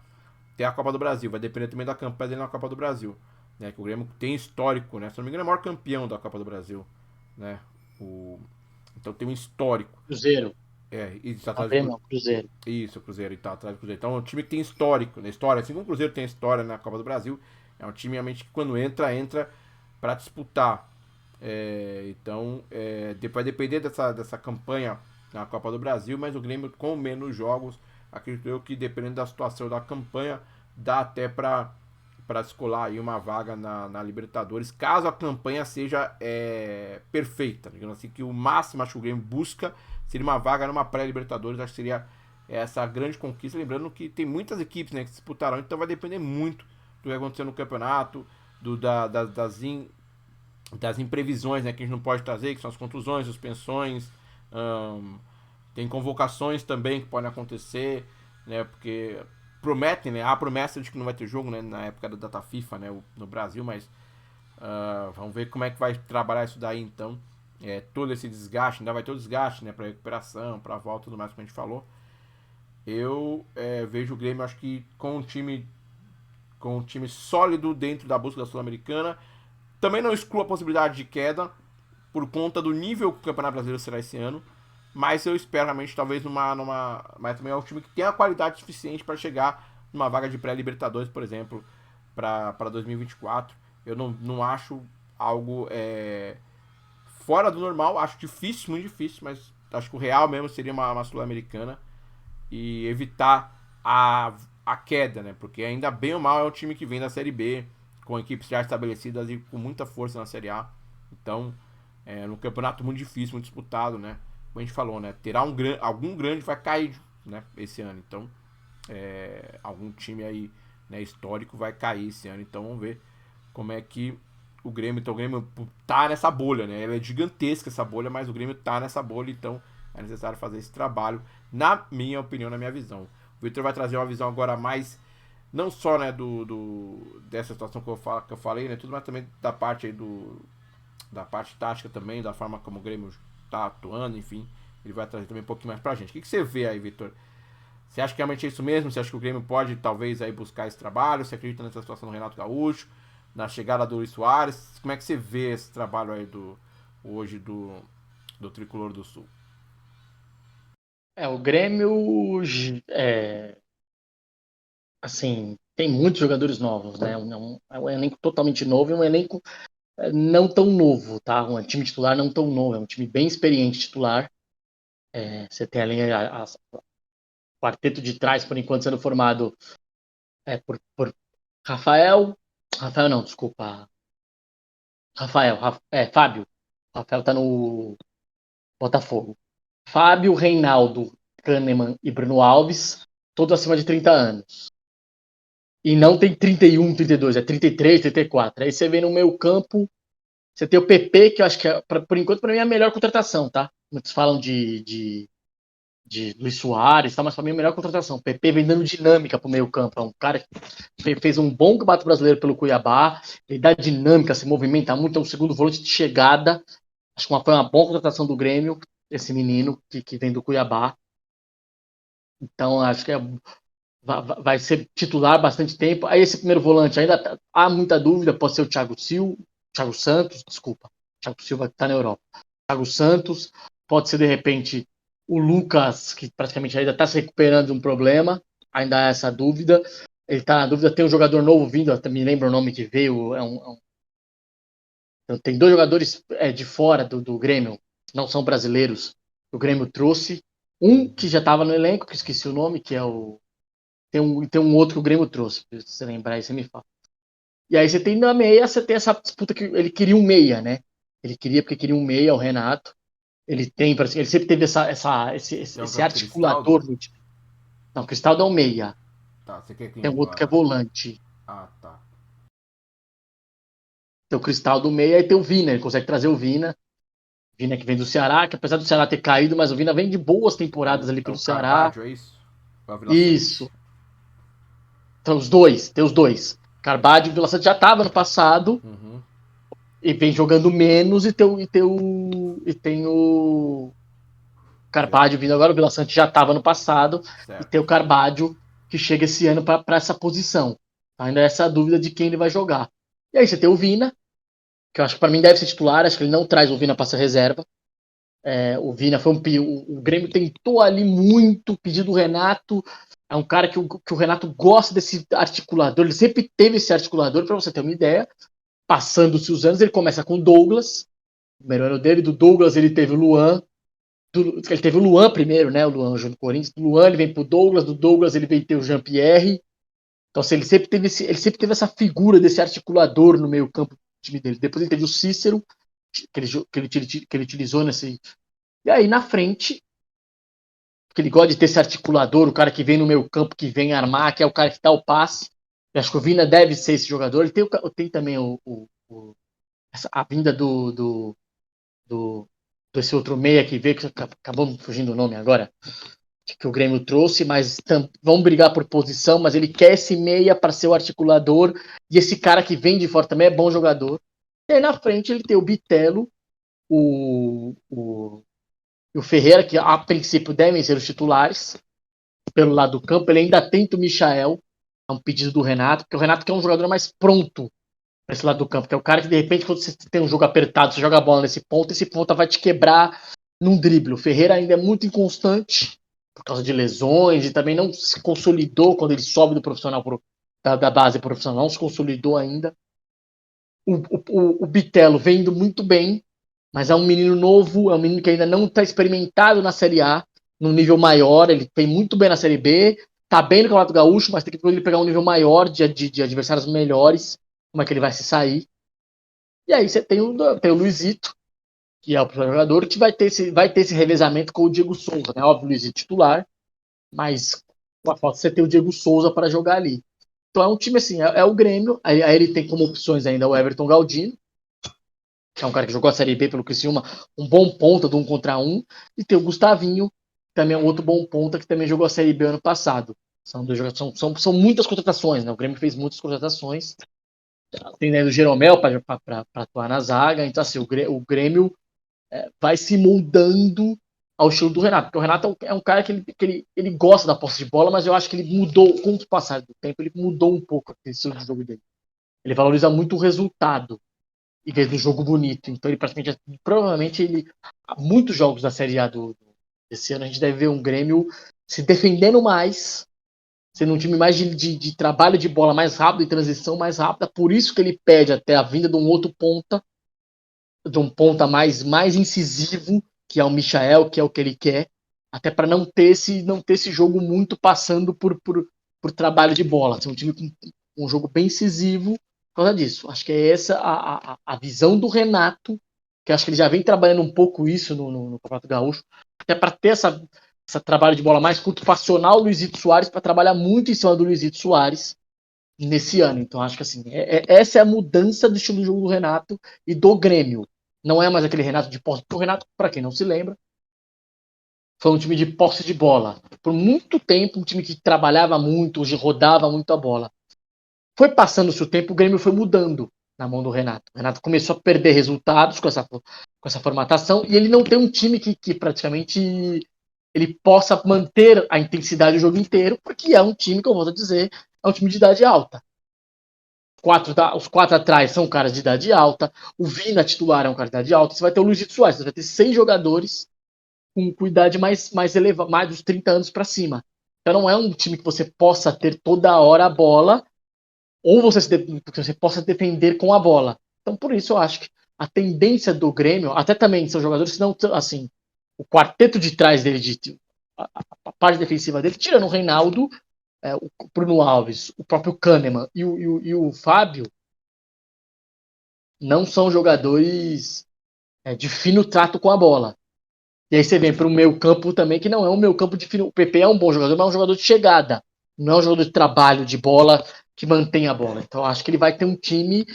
tem a Copa do Brasil, vai depender também da campanha dele na Copa do Brasil, né? Que o Grêmio tem histórico, né? Se não me engano, é o maior campeão da Copa do Brasil, né? O... Então tem um histórico. Cruzeiro. E tá Não, atrás Grêmio do não, Cruzeiro. Isso, o Cruzeiro, e tá atrás do Cruzeiro. Então é um time que tem histórico, né? História, assim como o Cruzeiro tem história na Copa do Brasil, é um time realmente que quando entra para disputar. Vai depender dessa campanha na Copa do Brasil, mas o Grêmio com menos jogos, acredito eu que dependendo da situação da campanha, dá até para escolar aí uma vaga na Libertadores, caso a campanha seja perfeita. Digamos assim, que o máximo acho que o Grêmio busca seria uma vaga numa pré-Libertadores, acho que seria essa grande conquista. Lembrando que tem muitas equipes, né, que disputarão, então vai depender muito do que acontecer no campeonato, das imprevisões, né, que a gente não pode trazer, que são as contusões, suspensões, tem convocações também que podem acontecer, né, porque prometem, né, há a promessa de que não vai ter jogo, né, na época da data FIFA, né, no Brasil, mas vamos ver como é que vai trabalhar isso daí então, todo esse desgaste, ainda vai ter o desgaste, né, para recuperação, para volta, tudo mais que a gente falou. Eu vejo o Grêmio, acho que com um time sólido dentro da busca da Sul-Americana. Também não excluo a possibilidade de queda por conta do nível que o Campeonato Brasileiro será esse ano. Mas eu espero realmente, talvez, mas também é um time que tem a qualidade suficiente para chegar numa vaga de pré-Libertadores, por exemplo, para 2024. Eu não acho algo fora do normal, acho difícil, muito difícil, mas acho que o real mesmo seria uma Sul-Americana e evitar a queda, né? Porque ainda bem ou mal é um time que vem da Série B, com equipes já estabelecidas e com muita força na Série A. Então, no campeonato muito difícil, muito disputado, né? Como a gente falou, né? Terá algum grande vai cair, né? Esse ano. Então, algum time aí, né, histórico vai cair esse ano. Então, vamos ver como é que o Grêmio. Então, o Grêmio tá nessa bolha, né? Ela é gigantesca essa bolha, mas o Grêmio tá nessa bolha, então é necessário fazer esse trabalho, na minha opinião, na minha visão. O Victor vai trazer uma visão agora mais não só, né, dessa situação que eu falei, né, tudo, mas também da parte aí da parte tática também, da forma como o Grêmio tá atuando, enfim, ele vai trazer também um pouquinho mais pra gente. O que você vê aí, Victor? Você acha que realmente é isso mesmo? Você acha que o Grêmio pode talvez aí buscar esse trabalho? Você acredita nessa situação do Renato Gaúcho, na chegada do Luis Soares? Como é que você vê esse trabalho aí hoje do Tricolor do Sul? O Grêmio, assim, tem muitos jogadores novos, né? É um elenco totalmente novo e um elenco não tão novo, tá? Um time titular não tão novo, é um time bem experiente titular. Você tem ali o quarteto de trás, por enquanto, sendo formado por Rafael não, desculpa. Fábio. Rafael tá no Botafogo. Fábio, Reinaldo, Kahneman e Bruno Alves, todos acima de 30 anos. E não tem 31, 32, é 33, 34. Aí você vê no meio campo, você tem o PP, que eu acho que, por enquanto, para mim é a melhor contratação, tá? Muitos falam de Luis Soares, tá? Mas para mim é a melhor contratação. O PP vem dando dinâmica pro meio campo. É um cara que fez um bom campeonato brasileiro pelo Cuiabá, ele dá dinâmica, se movimenta muito, é um segundo volante de chegada. Acho que foi uma boa contratação do Grêmio, esse menino que vem do Cuiabá. Então, acho que vai ser titular bastante tempo. Aí esse primeiro volante ainda há muita dúvida, pode ser o Thiago Santos, desculpa. Thiago Silva que está na Europa. Thiago Santos, pode ser de repente o Lucas, que praticamente ainda está se recuperando de um problema, ainda há essa dúvida. Ele tá na dúvida, tem um jogador novo vindo, até me lembro o nome que veio, tem 2 jogadores de fora do Grêmio, não são brasileiros, o Grêmio trouxe. Um que já estava no elenco, que esqueci o nome, que é o. Tem um outro que o Grêmio trouxe, se você lembrar aí, você me fala. E aí você tem na meia, você tem essa disputa que ele queria um meia, né? Ele queria porque queria um meia, o Renato. Ele sempre teve Tem um que esse é o Cristaldo? articulador no time. Não, o Cristaldo é um meia. Tá, você quer quem Tem um outro que é agora? volante. Ah, tá. Tem o Cristaldo meia e tem o Vina. Ele consegue trazer o Vina. Vina que vem do Ceará, que apesar do Ceará ter caído, mas o Vina vem de boas temporadas ali É pelo o Ceará. Carbadio, é isso? Ou é o Vila Isso. Sante? Então, tem os dois. Carvalho e o Vila Sante já estava no passado Uhum. e vem jogando menos e tem o Carvalho vindo agora. O Vila Sante já estava no passado e tem Certo. o Carvalho que chega esse ano para essa posição. Ainda é essa dúvida de quem ele vai jogar. E aí você tem o Vina, que eu acho que para mim deve ser titular. Acho que ele não traz o Vina para ser reserva. O Vina foi o Grêmio tentou ali muito, pedido do Renato. É um cara que o Renato gosta desse articulador, ele sempre teve esse articulador, para você ter uma ideia. Passando-se os anos, ele começa com o Douglas, o primeiro ano dele, do Douglas ele teve o Luan, ele teve o Luan primeiro, né? O Luan jogou no Corinthians, do Luan ele vem pro Douglas, do Douglas ele vem ter o Jean-Pierre. Então, assim, ele sempre teve essa figura desse articulador no meio-campo do time dele. Depois ele teve o Cícero, que ele utilizou nesse. E aí, na frente, que ele gosta de ter esse articulador, o cara que vem no meio campo, que vem armar, que é o cara que dá o passe. Eu acho que o Vina deve ser esse jogador. Ele tem também a vinda do desse outro meia que veio, que acabou me fugindo o nome agora, que o Grêmio trouxe, mas vão brigar por posição, mas ele quer esse meia para ser o articulador, e esse cara que vem de fora também é bom jogador. E aí na frente ele tem o Bitelo, o Ferreira, que a princípio devem ser os titulares, pelo lado do campo. Ele ainda tenta o Michael, é um pedido do Renato, porque o Renato quer um jogador mais pronto para esse lado do campo, que é o cara que de repente, quando você tem um jogo apertado, você joga a bola nesse ponto, esse ponto vai te quebrar num drible. O Ferreira ainda é muito inconstante por causa de lesões e também não se consolidou quando ele sobe do profissional da base profissional, não se consolidou ainda. O Bitelo vem indo muito bem, mas é um menino novo, é um menino que ainda não está experimentado na Série A, num nível maior. Ele vem muito bem na Série B, tá bem no Campeonato Gaúcho, mas tem que ele pegar um nível maior de adversários melhores. Como é que ele vai se sair? E aí você tem o Luizito, que é o jogador, que vai ter esse revezamento com o Diego Souza, né? Óbvio, o Luizito titular, mas com a falta você ter o Diego Souza para jogar ali. Então é um time assim, é o Grêmio, aí ele tem como opções ainda o Everton Galdino, que é um cara que jogou a Série B pelo Criciúma, um bom ponta do 1 contra 1, e tem o Gustavinho, que também é um outro bom ponta, que também jogou a Série B ano passado. São muitas contratações, né? O Grêmio fez muitas contratações. Tem ainda o Jeromel para atuar na zaga, então assim, o Grêmio vai se moldando ao estilo do Renato, porque o Renato é um cara que ele gosta da posse de bola, mas eu acho que ele mudou, com o passar do tempo, ele mudou um pouco o estilo de jogo dele. Ele valoriza muito o resultado em vez do jogo bonito. Então ele praticamente, provavelmente muitos jogos da Série A desse ano a gente deve ver um Grêmio se defendendo mais, sendo um time mais de trabalho de bola mais rápido e transição mais rápida. Por isso que ele pede até a vinda de um outro ponta, de um ponta mais incisivo, que é o Michael, que é o que ele quer, até para não ter esse jogo muito passando por trabalho de bola. Ser um time com um jogo bem incisivo por causa disso. Acho que é essa a visão do Renato, que acho que ele já vem trabalhando um pouco isso no Campeonato Gaúcho, até para ter esse trabalho de bola mais curto, para acionar o Luizito Soares, para trabalhar muito em cima do Luizito Soares nesse ano. Então acho que assim, essa é a mudança do estilo de jogo do Renato e do Grêmio. Não é mais aquele Renato de posse. Porque o Renato, para quem não se lembra, foi um time de posse de bola. Por muito tempo, um time que trabalhava muito, rodava muito a bola. Foi passando-se o tempo, o Grêmio foi mudando na mão do Renato. O Renato começou a perder resultados com essa formatação e ele não tem um time que praticamente ele possa manter a intensidade do jogo inteiro, porque é um time, que eu vou dizer, é um time de idade alta. Os 4 atrás são caras de idade alta. O Vina titular é um cara de idade alta. Você vai ter o Luizito Soares. Você vai ter 6 jogadores com idade mais elevada, mais dos 30 anos para cima. Então não é um time que você possa ter toda hora a bola, ou que você possa defender com a bola. Então por isso eu acho que a tendência do Grêmio, até também são jogadores que não, assim, o quarteto de trás dele, a parte defensiva dele, tirando o Reinaldo, o Bruno Alves, o próprio Kahneman e o Fábio, não são jogadores de fino trato com a bola. E aí você vem para o meio campo também, que não é um meio campo de fino. O PP é um bom jogador, mas é um jogador de chegada. Não é um jogador de trabalho, de bola, que mantém a bola. Então acho que ele vai ter um time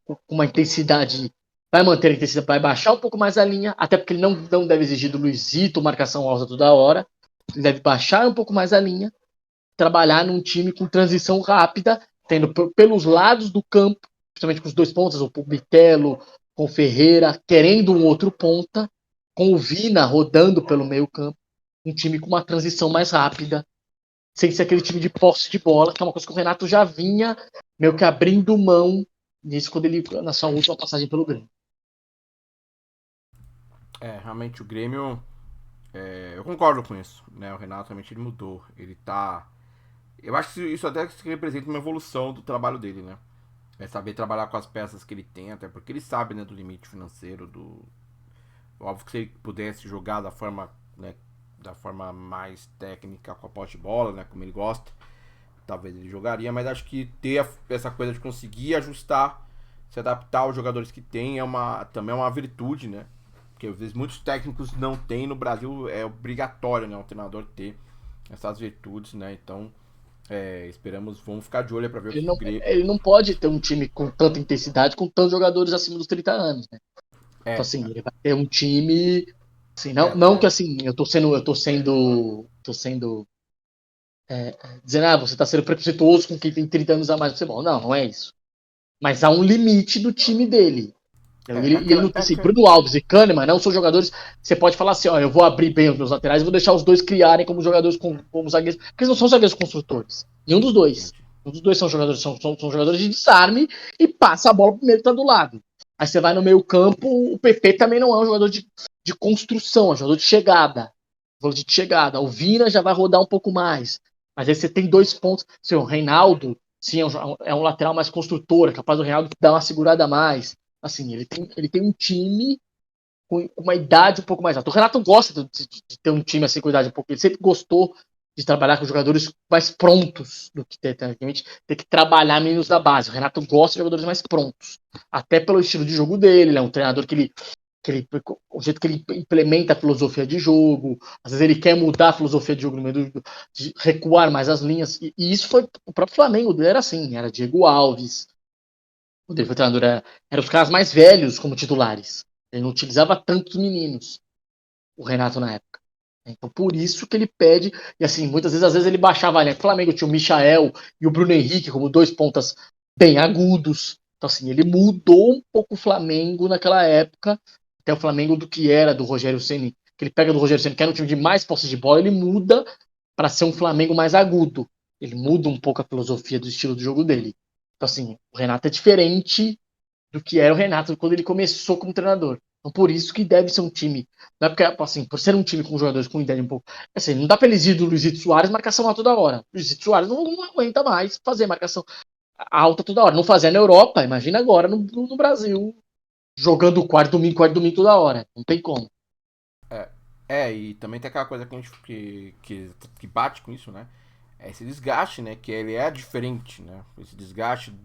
com uma intensidade. Vai manter a intensidade, vai baixar um pouco mais a linha, até porque ele não deve exigir do Luizito marcação alta toda hora. Ele deve baixar um pouco mais a linha, trabalhar num time com transição rápida, tendo pelos lados do campo, principalmente com os dois pontas, o Bitelo, com o Ferreira, querendo um outro ponta, com o Vina rodando pelo meio campo, um time com uma transição mais rápida, sem ser aquele time de posse de bola, que é uma coisa que o Renato já vinha meio que abrindo mão nisso quando ele na sua última passagem pelo Grêmio. Realmente o Grêmio, eu concordo com isso, né? O Renato realmente ele mudou. Ele tá. Eu acho que isso até representa uma evolução do trabalho dele, né? É saber trabalhar com as peças que ele tem, até porque ele sabe, né, do limite financeiro, do. Óbvio que se ele pudesse jogar da forma, né, da forma mais técnica com a pote de bola, né, como ele gosta, talvez ele jogaria, mas acho que ter essa coisa de conseguir ajustar, se adaptar aos jogadores que tem também é uma virtude, né? Porque às vezes muitos técnicos não têm, no Brasil é obrigatório, né, o treinador ter essas virtudes, né? Então, esperamos, vamos ficar de olho para ver o Ele que o não, Grêmio. ele não pode ter um time com tanta intensidade, com tantos jogadores acima dos 30 anos, né? Então, É, assim, ele vai ter um time. Assim, é, não que assim, eu tô sendo dizendo, você está sendo preconceituoso com quem tem 30 anos a mais do que você. Bom, não é isso. Mas há um limite do time dele. Ele não tem assim, Bruno Alves e Kahneman não são jogadores que você pode falar assim, ó, eu vou abrir bem os meus laterais e vou deixar os dois criarem como jogadores, como zagueiros, porque eles não são zagueiros construtores. Nenhum dos dois. Entendi. Um dos dois são jogadores, são jogadores de desarme e passa a bola pro primeiro que tá do lado. Aí você vai no meio campo, o PP também não é um jogador de construção, é um jogador de chegada. De chegada. O Vina já vai rodar um pouco mais. Mas aí você tem dois pontos. Assim, o Reinaldo, sim, é um lateral mais construtor, é capaz do Reinaldo dar uma segurada a mais. Assim, ele tem um time com uma idade um pouco mais alta. O Renato gosta de ter um time assim com idade um pouco. Ele sempre gostou de trabalhar com jogadores mais prontos do que ter que trabalhar menos da base. O Renato gosta de jogadores mais prontos. Até pelo estilo de jogo dele, ele é um treinador o jeito que ele implementa a filosofia de jogo, às vezes ele quer mudar a filosofia de jogo no meio de recuar mais as linhas, e isso foi o próprio Flamengo dele era assim, era Diego Alves, o dele foi treinador, era os caras mais velhos como titulares, ele não utilizava tantos meninos, o Renato na época. Então por isso que ele pede, e assim, muitas vezes, às vezes ele baixava a linha, o Flamengo tinha o Michael e o Bruno Henrique como dois pontas bem agudos, então assim, ele mudou um pouco o Flamengo naquela época, até o Flamengo do que era do Rogério Ceni, que ele pega do Rogério Ceni, que era um time de mais posse de bola, ele muda para ser um Flamengo mais agudo. Ele muda um pouco a filosofia do estilo de jogo dele. Então, assim, o Renato é diferente do que era o Renato quando ele começou como treinador. Então, por isso que deve ser um time. Não é porque, assim, por ser um time com jogadores com idade um pouco. Assim, não dá pra eles ir do Luizito Soares marcação alta toda hora. O Luizito Soares não aguenta mais fazer marcação alta toda hora. Não fazia na Europa, imagina agora no Brasil, jogando quarto domingo toda hora. Não tem como. E também tem aquela coisa que a gente que bate com isso, né? É esse desgaste, né? Que ele é diferente, né? Esse desgaste,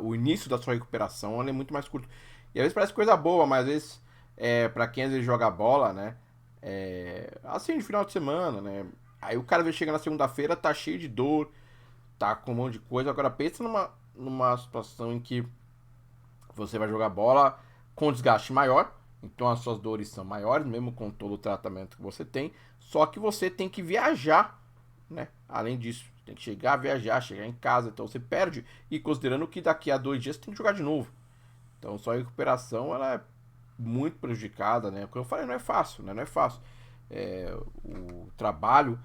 o início da sua recuperação ele é muito mais curto. E às vezes parece coisa boa, mas às vezes, pra quem às vezes joga bola, né? Assim, de final de semana, né? Aí o cara chega na segunda-feira, tá cheio de dor, tá com um monte de coisa. Agora pensa numa situação em que você vai jogar bola com desgaste maior, então as suas dores são maiores, mesmo com todo o tratamento que você tem, só que você tem que viajar, né? Além disso, tem que chegar, viajar, chegar em casa, então você perde, e considerando que daqui a 2 dias você tem que jogar de novo. Então sua recuperação ela é muito prejudicada, né? Como eu falei, não é fácil, né? Não é fácil. O trabalho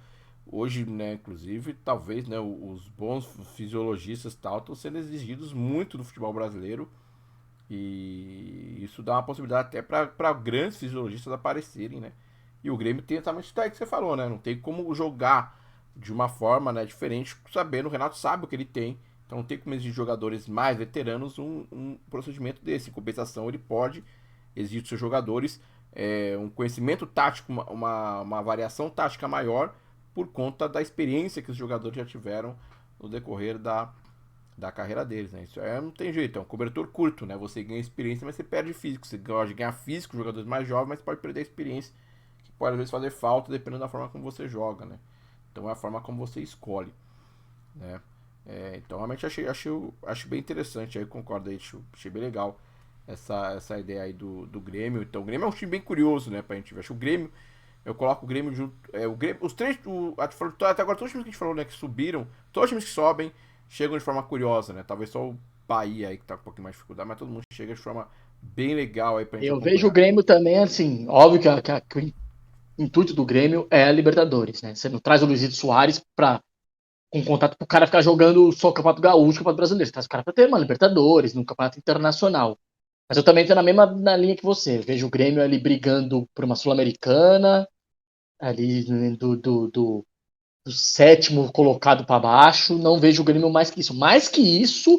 hoje, né, inclusive, talvez, né, os bons fisiologistas tal estão sendo exigidos muito do futebol brasileiro e isso dá uma possibilidade até para grandes fisiologistas aparecerem, né? E o Grêmio tem também isso daí que você falou, né? Não tem como jogar de uma forma, né, diferente, sabendo, o Renato sabe o que ele tem, então não tem como exigir de jogadores mais veteranos um procedimento desse. Em compensação, ele pode exigir dos seus jogadores um conhecimento tático, uma variação tática maior por conta da experiência que os jogadores já tiveram no decorrer da carreira deles, né? Isso não tem jeito, é um cobertor curto, né? Você ganha experiência, mas você perde físico. Você gosta de ganhar físico, jogadores mais jovens, mas pode perder a experiência, que pode às vezes fazer falta dependendo da forma como você joga, né? Então é a forma como você escolhe, né? Então realmente acho bem interessante, aí concordo aí, achei bem legal essa ideia aí do Grêmio. Então o Grêmio é um time bem curioso, né, pra gente ver. Acho que o Grêmio, eu coloco o Grêmio junto, o Grêmio, os três, até agora todos os times que a gente falou, né, que subiram, todos os times que sobem chegam de forma curiosa, né, talvez só o Bahia aí que tá com um pouquinho mais de dificuldade, mas todo mundo chega de forma bem legal aí pra gente Eu vejo o acompanhar. Grêmio também, assim, óbvio que o intuito do Grêmio é a Libertadores, né? Você não traz o Luizito Soares com contato pro cara ficar jogando só o Campeonato Gaúcho, o Campeonato Brasileiro. Você traz o cara pra ter uma Libertadores, num Campeonato Internacional. Mas eu também tô na linha que você. Eu vejo o Grêmio ali brigando por uma Sul-Americana, ali do sétimo colocado para baixo. Não vejo o Grêmio mais que isso. Mais que isso,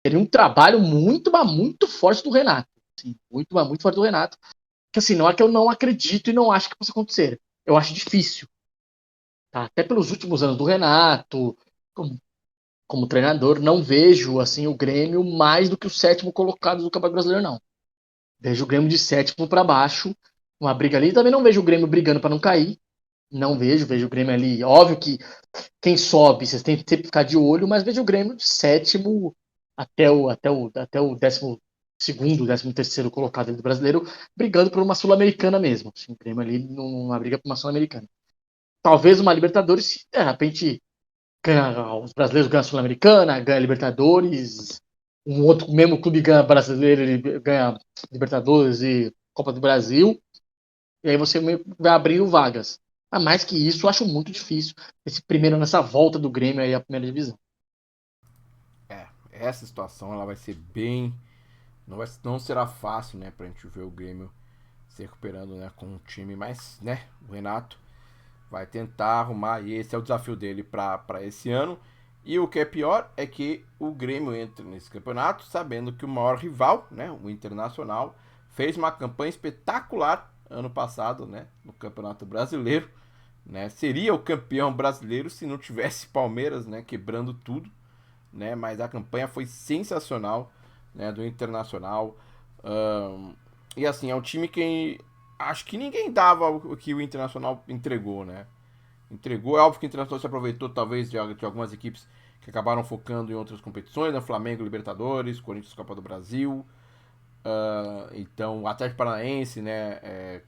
seria um trabalho muito, mas muito forte do Renato. Assim, muito, mas muito forte do Renato. Que assim, não é que eu não acredito e não acho que possa acontecer. Eu acho difícil. Tá? Até pelos últimos anos do Renato, como treinador, não vejo assim o Grêmio mais do que o sétimo colocado do Campeonato Brasileiro, não. Vejo o Grêmio de sétimo para baixo, uma briga ali. Também não vejo o Grêmio brigando para não cair. Não vejo o Grêmio ali. Óbvio que quem sobe, vocês têm que sempre ficar de olho, mas vejo o Grêmio de sétimo até o 12º, 13º colocado do brasileiro, brigando por uma Sul-Americana mesmo. Assim, o Grêmio ali numa briga por uma Sul-Americana. Talvez uma Libertadores, se de repente os brasileiros ganham a Sul-Americana, ganha a Libertadores, um outro mesmo clube ganha brasileiro, ele ganha Libertadores e Copa do Brasil, e aí você vai abrindo vagas. A mais que isso, eu acho muito difícil esse primeiro nessa volta do Grêmio aí à primeira divisão. Essa situação ela vai ser bem, não será fácil, né, pra gente ver o Grêmio se recuperando, né, com um time mais, né, o Renato vai tentar arrumar, e esse é o desafio dele para esse ano. E o que é pior é que o Grêmio entra nesse campeonato sabendo que o maior rival, né, o Internacional, fez uma campanha espetacular ano passado, né, no Campeonato Brasileiro, né, seria o campeão brasileiro se não tivesse Palmeiras, né, quebrando tudo, né, mas a campanha foi sensacional, né, do Internacional. E assim, é um time que acho que ninguém dava o que o Internacional entregou, né? Entregou, é óbvio que o Internacional se aproveitou talvez de algumas equipes que acabaram focando em outras competições, né? Flamengo, Libertadores, Corinthians, Copa do Brasil, então o Atlético Paranaense, né?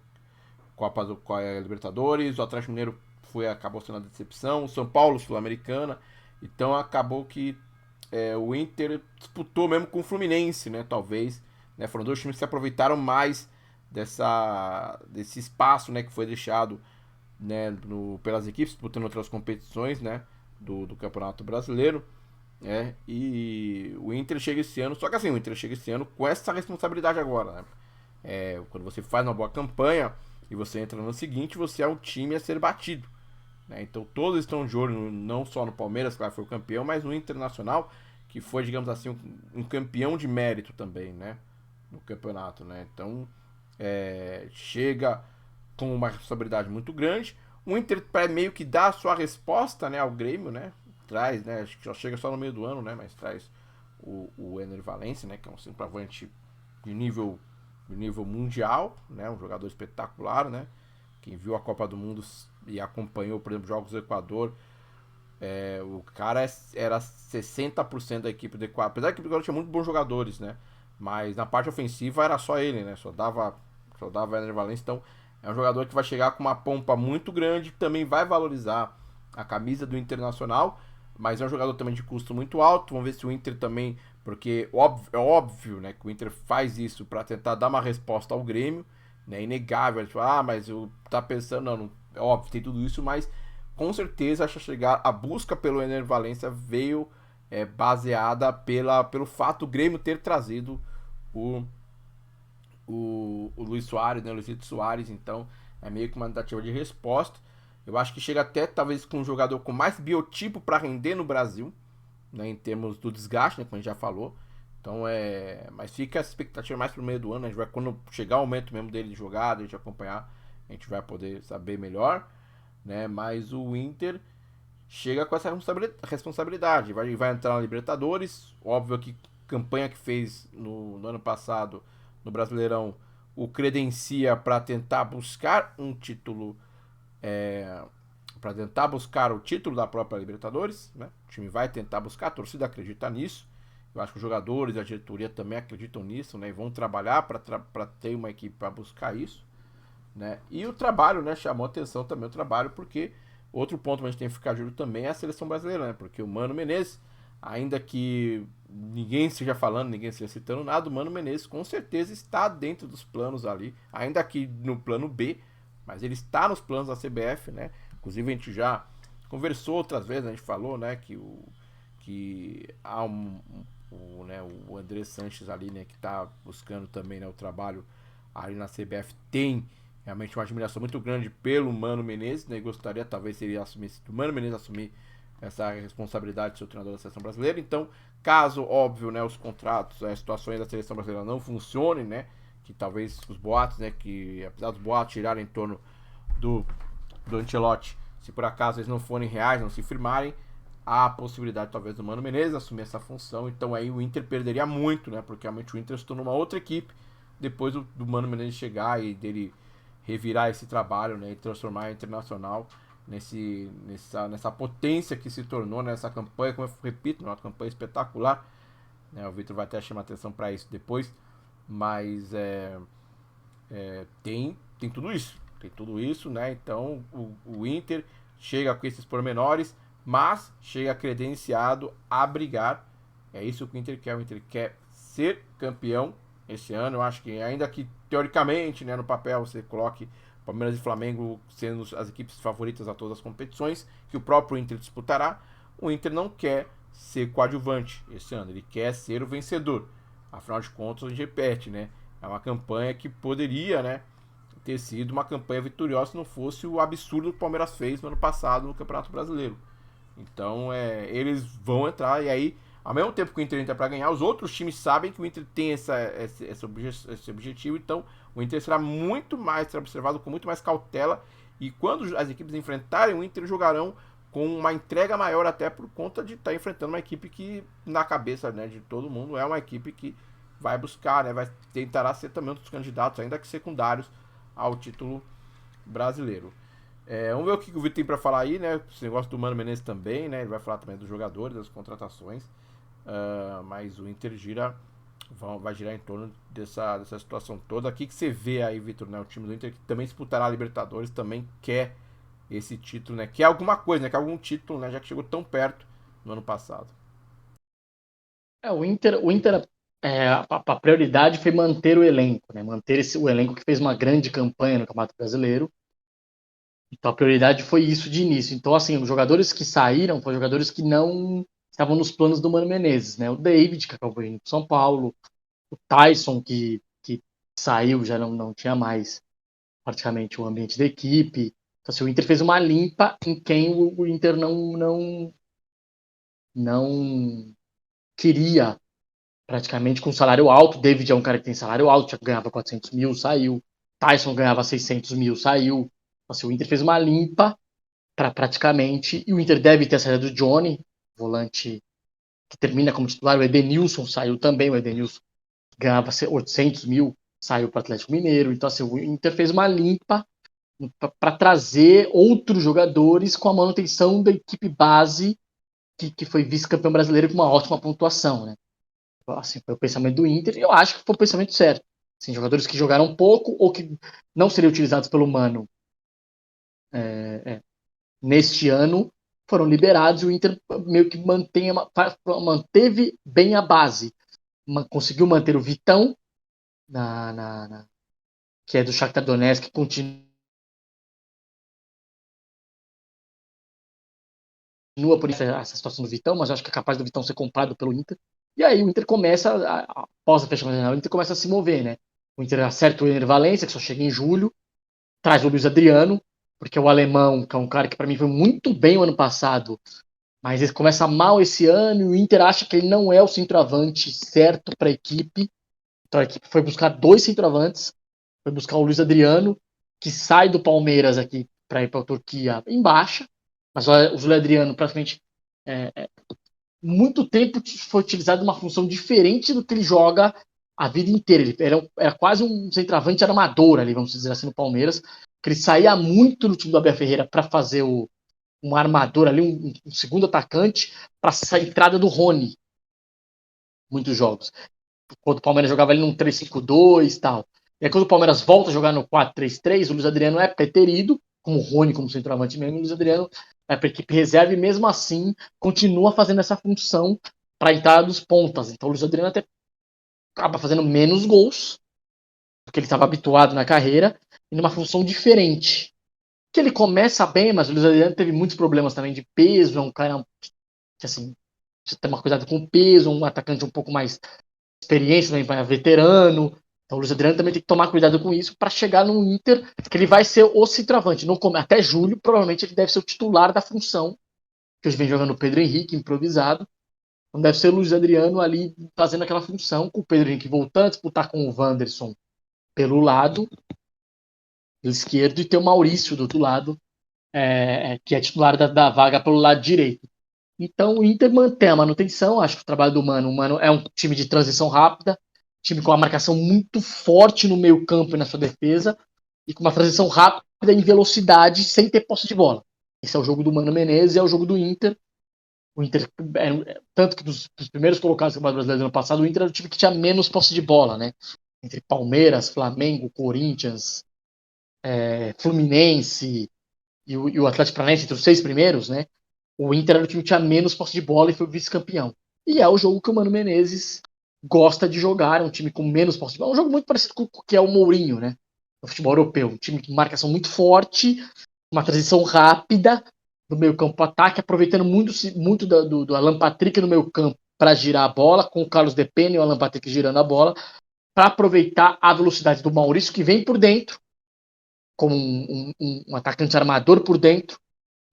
Copa do Libertadores, o Atlético Mineiro acabou sendo a decepção, o São Paulo, Sul-Americana, então acabou que o Inter disputou mesmo com o Fluminense, né? Talvez, né? Foram dois times que se aproveitaram mais desse espaço, né? Que foi deixado, né? Pelas equipes disputando outras competições, né? Do Campeonato Brasileiro, né? E o Inter chega esse ano, só que assim, o Inter chega esse ano com essa responsabilidade agora, né? Quando você faz uma boa campanha e você entra no seguinte, você é um time a ser batido, né? Então todos estão de olho, não só no Palmeiras, claro, foi o campeão, mas no Internacional, que foi, digamos assim, um campeão de mérito também, né? No campeonato, né? Então chega com uma responsabilidade muito grande. O Inter meio que dá a sua resposta, né, ao Grêmio, né? Traz, né? Acho que já chega só no meio do ano, né? Mas traz o Ener Valencia, né? Que é um centroavante de nível mundial, né? Um jogador espetacular, né? Quem viu a Copa do Mundo e acompanhou, por exemplo, jogos do Equador, o cara era 60% da equipe do Equador. Apesar que o Equador tinha muito bons jogadores, né? Mas na parte ofensiva era só ele, né? Só dava Ener Valencia. Então é um jogador que vai chegar com uma pompa muito grande, também vai valorizar a camisa do Internacional, mas é um jogador também de custo muito alto. Vamos ver se o Inter também, porque é óbvio, né, que o Inter faz isso para tentar dar uma resposta ao Grêmio, né? É inegável, tipo, mas eu tá pensando, não, é óbvio, tem tudo isso, mas com certeza a busca pelo Ener Valencia veio baseada pelo fato do Grêmio ter trazido o Luiz Soares, né, o Luizito Soares, então é meio que uma tentativa de resposta. Eu acho que chega até talvez com um jogador com mais biotipo para render no Brasil, né, em termos do desgaste, né, como a gente já falou. Então mas fica essa expectativa mais pro meio do ano, a gente vai quando chegar o momento mesmo dele de jogada, a gente acompanhar, a gente vai poder saber melhor, né? Mas o Inter chega com essa responsabilidade, vai entrar na Libertadores, óbvio que a campanha que fez no ano passado no Brasileirão o credencia para tentar buscar um título, para tentar buscar o título da própria Libertadores, né? O time vai tentar buscar, a torcida acredita nisso. Eu acho que os jogadores e a diretoria também acreditam nisso, né? E vão trabalhar para ter uma equipe para buscar isso, né? E o trabalho, né? Chamou atenção também o trabalho, porque outro ponto que a gente tem que ficar de olho também é a seleção brasileira, né? Porque o Mano Menezes, ainda que ninguém esteja falando, ninguém esteja citando nada, o Mano Menezes com certeza está dentro dos planos ali, ainda que no plano B, mas ele está nos planos da CBF, né? Inclusive a gente já conversou outras vezes, a gente falou, né, que há né, o André Sanches ali, né, que está buscando também, né, o trabalho ali na CBF, tem realmente uma admiração muito grande pelo Mano Menezes, né, e gostaria talvez se ele assumisse, o Mano Menezes assumir essa responsabilidade de ser o treinador da seleção brasileira. Então, caso óbvio, né, os contratos, as situações da seleção brasileira não funcionem, né, que talvez os boatos, né, que apesar dos boatos girarem em torno do Ancelotti, se por acaso eles não forem reais, não se firmarem, há a possibilidade talvez do Mano Menezes assumir essa função. Então aí o Inter perderia muito, né? Porque realmente o Inter se tornou uma outra equipe depois do Mano Menezes chegar e dele revirar esse trabalho, né? E transformar a Internacional nessa potência que se tornou nessa campanha, como eu repito, uma campanha espetacular, né? O Vitor vai até chamar atenção para isso depois, mas tem tudo isso. Tem tudo isso, né? Então o Inter chega com esses pormenores, mas chega credenciado a brigar. É isso que o Inter quer. O Inter quer ser campeão esse ano. Eu acho que, ainda que teoricamente, né, no papel, você coloque Palmeiras e Flamengo sendo as equipes favoritas a todas as competições, que o próprio Inter disputará, o Inter não quer ser coadjuvante esse ano. Ele quer ser o vencedor. Afinal de contas, a gente repete, né? É uma campanha que poderia, né, ter sido uma campanha vitoriosa se não fosse o absurdo que o Palmeiras fez no ano passado no Campeonato Brasileiro. Então, eles vão entrar e aí, ao mesmo tempo que o Inter entra para ganhar, os outros times sabem que o Inter tem esse objetivo, então o Inter será observado com muito mais cautela, e quando as equipes enfrentarem o Inter, jogarão com uma entrega maior, até por conta de estar enfrentando uma equipe que, na cabeça, né, de todo mundo, é uma equipe que vai buscar, né, vai tentar ser também um dos candidatos, ainda que secundários, ao título brasileiro. Vamos ver o que o Vitor tem para falar aí, né? Esse negócio do Mano Menezes também, né? Ele vai falar também dos jogadores, das contratações. Mas o Inter vai girar em torno dessa situação toda. O que você vê aí, Vitor, né? O time do Inter que também disputará a Libertadores, também quer esse título, né? Quer alguma coisa, né? Quer algum título, né? Já que chegou tão perto no ano passado. O Inter a prioridade foi manter o elenco, né? Manter o elenco que fez uma grande campanha no Campeonato Brasileiro. Então a prioridade foi isso de início. Então, assim, os jogadores que saíram foram jogadores que não estavam nos planos do Mano Menezes, né? O David, que acabou indo para São Paulo, o Tyson, que saiu, já não tinha mais praticamente o ambiente da equipe. Então, assim, o Inter fez uma limpa em quem o Inter não queria, praticamente com salário alto. David é um cara que tem salário alto, já ganhava 400 mil, saiu. Tyson ganhava 600 mil, saiu. Assim, o Inter fez uma limpa para praticamente, e o Inter deve ter a saída do Johnny, volante que termina como titular. O Edenilson saiu também, o Edenilson ganhava 800 mil, saiu para o Atlético Mineiro. Então, assim, o Inter fez uma limpa para trazer outros jogadores com a manutenção da equipe base, que foi vice-campeão brasileiro com uma ótima pontuação, né? Assim, foi o pensamento do Inter, e eu acho que foi o pensamento certo. Assim, jogadores que jogaram pouco ou que não seriam utilizados pelo Mano neste ano foram liberados, e o Inter meio que manteve bem a base. Conseguiu manter o Vitão, que é do Shakhtar Donetsk, que continua por essa situação do Vitão, mas eu acho que é capaz do Vitão ser comprado pelo Inter. E aí o Inter começa, após a fechamento da janela, o Inter começa a se mover, né? O Inter acerta o Ener Valencia, que só chega em julho, traz o Luiz Adriano, porque o alemão, que é um cara que para mim foi muito bem o ano passado, mas ele começa mal esse ano e o Inter acha que ele não é o centroavante certo para a equipe. Então a equipe foi buscar 2 centroavantes, foi buscar o Luiz Adriano, que sai do Palmeiras aqui para ir para a Turquia em baixa, mas o Luiz Adriano praticamente muito tempo foi utilizado uma função diferente do que ele joga a vida inteira. Ele era quase um centroavante armador ali, vamos dizer assim, no Palmeiras, que ele saía muito no time do Abel Ferreira para fazer um armador ali, um segundo atacante, para essa entrada do Rony. Muitos jogos. Quando o Palmeiras jogava ali num 3-5-2 e tal. E aí quando o Palmeiras volta a jogar no 4-3-3, o Luiz Adriano é preterido, como o Rony, como centroavante mesmo, o Luiz Adriano é para a equipe reserva e mesmo assim continua fazendo essa função para a entrada dos pontas. Então o Luiz Adriano até acaba fazendo menos gols, porque ele estava habituado na carreira, e numa função diferente. Que ele começa bem, mas o Luiz Adriano teve muitos problemas também de peso, é um cara que assim, precisa ter uma cuidado com o peso, um atacante um pouco mais experiência, né, veterano. Então o Luiz Adriano também tem que tomar cuidado com isso para chegar no Inter, que ele vai ser o centroavante. Até julho, provavelmente ele deve ser o titular da função, que hoje vem jogando o Pedro Henrique, improvisado. Então deve ser o Luiz Adriano ali fazendo aquela função, com o Pedro Henrique voltando a disputar com o Wanderson pelo lado esquerdo e ter o Maurício do outro lado, que é titular da vaga pelo lado direito. Então o Inter mantém a manutenção, acho que o trabalho do Mano, o Mano é um time de transição rápida, time com uma marcação muito forte no meio campo e na sua defesa, e com uma transição rápida em velocidade, sem ter posse de bola. Esse é o jogo do Mano Menezes e é o jogo do Inter. O Inter, tanto que dos primeiros colocados do Campeonato Brasileiro do ano passado, o Inter era o time que tinha menos posse de bola, né? Entre Palmeiras, Flamengo, Corinthians, Fluminense e o Atlético Paranaense, entre os 6 primeiros, né? O Inter era o time que tinha menos posse de bola e foi vice-campeão. E é o jogo que o Mano Menezes gosta de jogar, é um time com menos posse de bola. É um jogo muito parecido com o que é o Mourinho, né? O futebol europeu. Um time de marcação muito forte, uma transição rápida do meio campo para ataque, aproveitando muito do Alan Patrick no meio campo para girar a bola, com o Carlos Depena e o Alan Patrick girando a bola, para aproveitar a velocidade do Maurício, que vem por dentro, como um atacante armador por dentro,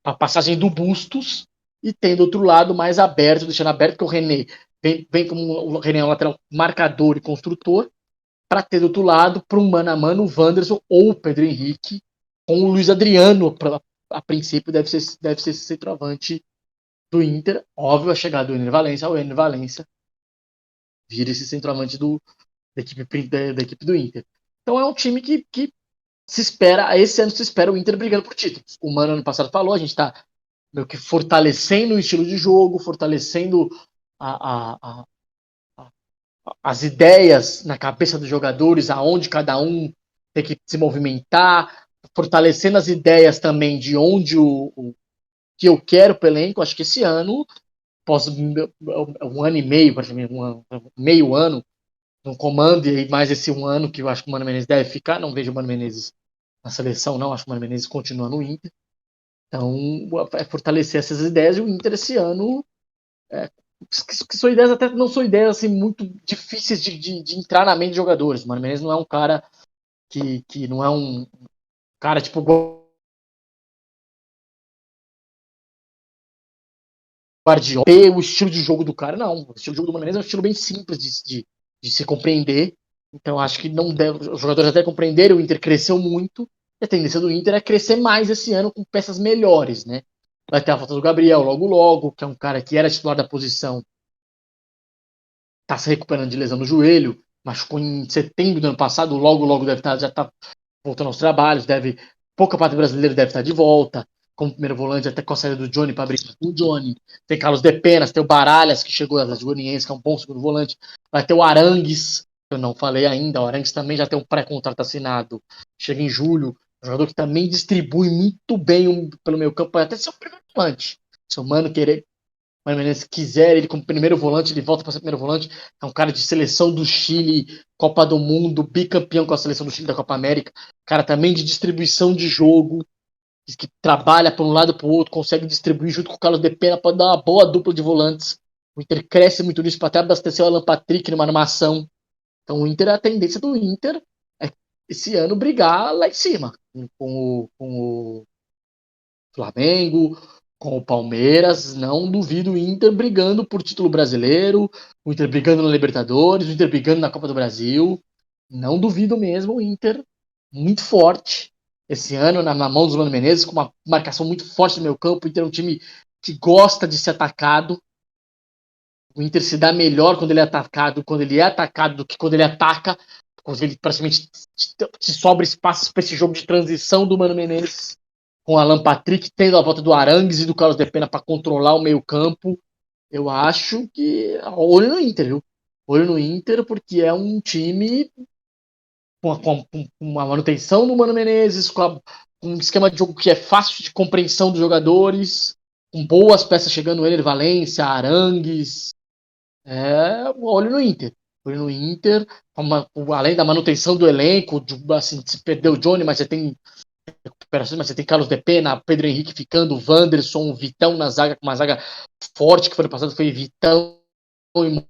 a passagem do Bustos, e tem do outro lado mais aberto, deixando aberto, que o René vem como o René é um lateral marcador e construtor, para ter do outro lado, para um mano a mano, o Wanderson ou o Pedro Henrique, com o Luiz Adriano, a princípio deve ser esse centroavante do Inter. Óbvio, a chegada do Ener Valencia, o Ener Valencia vira esse centroavante da equipe do Inter. Então é um time que se espera, esse ano se espera o Inter brigando por títulos. O Mano ano passado falou, a gente está meio que fortalecendo o estilo de jogo, fortalecendo a, a, a, as ideias na cabeça dos jogadores, aonde cada um tem que se movimentar, fortalecendo as ideias também de onde o que eu quero para o elenco. Acho que esse ano, após um ano e meio, meio ano, no comando, e mais esse um ano que eu acho que o Mano Menezes deve ficar, não vejo o Mano Menezes na seleção, não, acho que o Mano Menezes continua no Inter. Então, é fortalecer essas ideias, e o Inter esse ano, que são ideias, até não são ideias assim, muito difíceis de entrar na mente de jogadores. O Mano Menezes não é um cara que não é um cara tipo Guardiola, o estilo de jogo do cara, não. O estilo de jogo do Mano Menezes é um estilo bem simples de se compreender. Então, acho que não deve, os jogadores até compreenderam, o Inter cresceu muito, e a tendência do Inter é crescer mais esse ano com peças melhores, né? Vai ter a volta do Gabriel logo logo, que é um cara que era titular da posição, tá se recuperando de lesão no joelho, machucou em setembro do ano passado, logo logo deve estar, já tá voltando aos trabalhos, pouco campeonato brasileiro deve estar de volta, como primeiro volante, até com a saída do Johnny para brigar com o Johnny. Tem Carlos Depenas, tem o Baralhas, que chegou das Goianiense, que é um bom segundo volante. Vai ter o Arangues, que eu não falei ainda, o Arangues também já tem um pré-contrato assinado, chega em julho, um jogador que também distribui muito bem pelo meio campo, pode até ser o primeiro volante. Se o Mano querer, Mano Menezes quiser ele como primeiro volante, ele volta para ser primeiro volante. É um cara de seleção do Chile, Copa do Mundo, bicampeão com a seleção do Chile da Copa América. Cara também de distribuição de jogo, que trabalha para um lado para o outro, consegue distribuir junto com o Carlos de Pena, pode dar uma boa dupla de volantes. O Inter cresce muito nisso, para até abastecer o Alan Patrick numa armação. Então o Inter, a tendência do Inter é esse ano brigar lá em cima com o Flamengo, com o Palmeiras. Não duvido o Inter brigando por título brasileiro, o Inter brigando na Libertadores, o Inter brigando na Copa do Brasil. Não duvido mesmo o Inter muito forte esse ano na mão dos Mano Menezes, com uma marcação muito forte no meio campo. O Inter é um time que gosta de ser atacado. O Inter se dá melhor quando ele é atacado do que quando ele ataca, quando ele praticamente se sobra espaço para esse jogo de transição do Mano Menezes, com o Alan Patrick tendo a volta do Arangues e do Carlos Depena para controlar o meio-campo. Eu acho que. Olho no Inter, viu? Olho no Inter, porque é um time com uma manutenção do Mano Menezes, com um esquema de jogo que é fácil de compreensão dos jogadores, com boas peças chegando ele, Valência, Arangues. Olho no Inter. Olho no Inter, além da manutenção do elenco, assim, se perdeu o Johnny, mas você tem recuperações, mas você tem Carlos Depena, Pedro Henrique ficando, Wanderson, Vitão na zaga, com uma zaga forte que foi no passado, foi Vitão e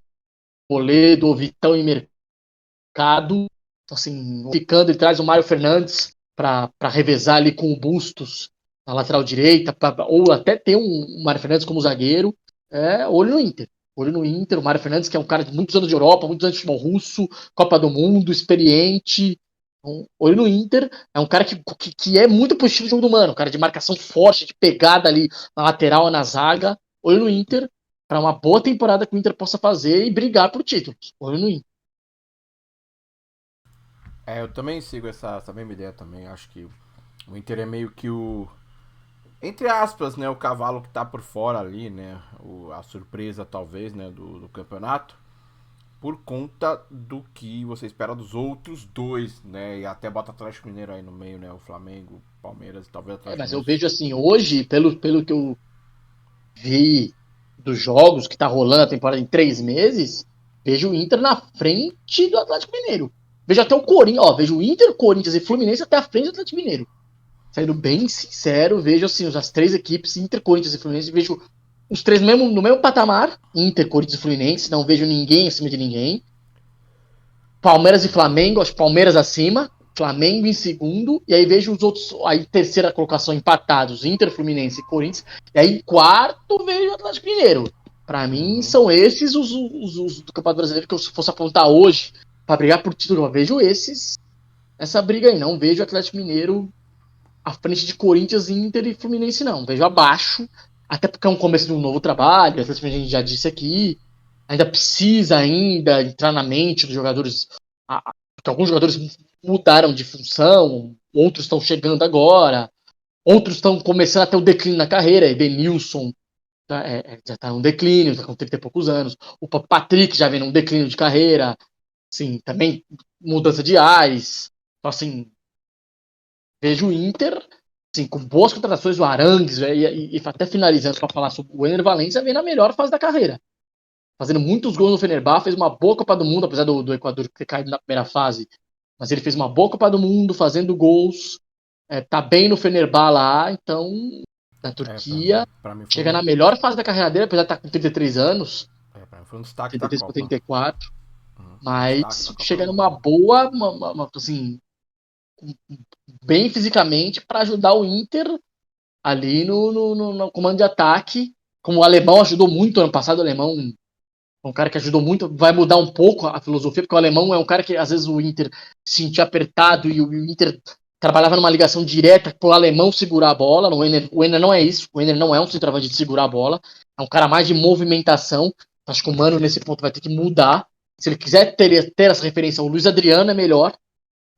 Moledo, Vitão e Mercado. Então, assim, ficando, ele traz o Mário Fernandes para revezar ali com o Bustos na lateral direita, ou até ter um Mário Fernandes como zagueiro. Olho no Inter. Olho no Inter, o Mário Fernandes, que é um cara de muitos anos de Europa, muitos anos de futebol russo, Copa do Mundo, experiente. Então, olho no Inter, é um cara que é muito positivo no jogo do Mano, um cara de marcação forte, de pegada ali na lateral ou na zaga. Olho no Inter, para uma boa temporada que o Inter possa fazer e brigar por títulos. Olho no Inter. Eu também sigo essa mesma ideia também. Acho que o Inter é meio que o. Entre aspas, né? O cavalo que tá por fora ali, né? A surpresa, talvez, né? Do campeonato. Por conta do que você espera dos outros dois, né? E até bota o Atlético Mineiro aí no meio, né? O Flamengo, o Palmeiras e talvez o Atlético Mas eu Mineiro. vejo assim, hoje, pelo que eu vi dos jogos que tá rolando a temporada em 3 meses, vejo o Inter na frente do Atlético Mineiro. Vejo até o Corinthians, vejo o Inter, Corinthians e Fluminense até a frente do Atlético Mineiro. Sendo bem sincero, vejo assim, as três equipes, Inter, Corinthians e Fluminense, vejo os três no mesmo patamar, Inter, Corinthians e Fluminense, não vejo ninguém acima de ninguém. Palmeiras e Flamengo, acho Palmeiras acima, Flamengo em segundo, e aí vejo os outros, aí terceira colocação empatados, Inter, Fluminense e Corinthians, e aí quarto vejo o Atlético Mineiro. Para mim, Uhum. são esses os do Campeonato Brasileiro que eu fosse apontar hoje para brigar por título. Eu vejo essa briga aí. Não vejo o Atlético Mineiro à frente de Corinthians, Inter e Fluminense, não. Vejo abaixo, até porque é um começo de um novo trabalho, a gente já disse aqui, ainda precisa ainda entrar na mente dos jogadores, porque alguns jogadores mudaram de função, outros estão chegando agora, outros estão começando a ter o declínio na carreira, Edenilson já está num declínio, está com 30 e poucos anos, o Patrick já vem num declínio de carreira, assim, também mudança de ares, então assim, vejo o Inter, assim, com boas contratações, o Arangues, e até finalizando para falar sobre o Ener Valencia, vem na melhor fase da carreira. Fazendo muitos gols no Fenerbahçe, fez uma boa Copa do Mundo, apesar do Equador ter caído na primeira fase. Mas ele fez uma boa Copa do Mundo, fazendo gols, tá bem no Fenerbahçe lá, então, na Turquia, Pra mim foi chega um. na melhor fase da carreira dele, apesar de estar com 33 anos, Pra mim foi um destaque da 33 para Copa. 34, Foi um destaque da mas Copa do chega Mundo. numa boa, assim, bem fisicamente para ajudar o Inter ali no comando de ataque. Como o alemão ajudou muito ano passado, o alemão é um cara que ajudou muito, vai mudar um pouco a filosofia, porque o alemão é um cara que às vezes o Inter se sentia apertado e o Inter trabalhava numa ligação direta para o alemão segurar a bola. O Enner não é isso, o Enner não é um centroavante de segurar a bola, é um cara mais de movimentação. Acho que o Mano nesse ponto vai ter que mudar. Se ele quiser ter essa referência, o Luiz Adriano é melhor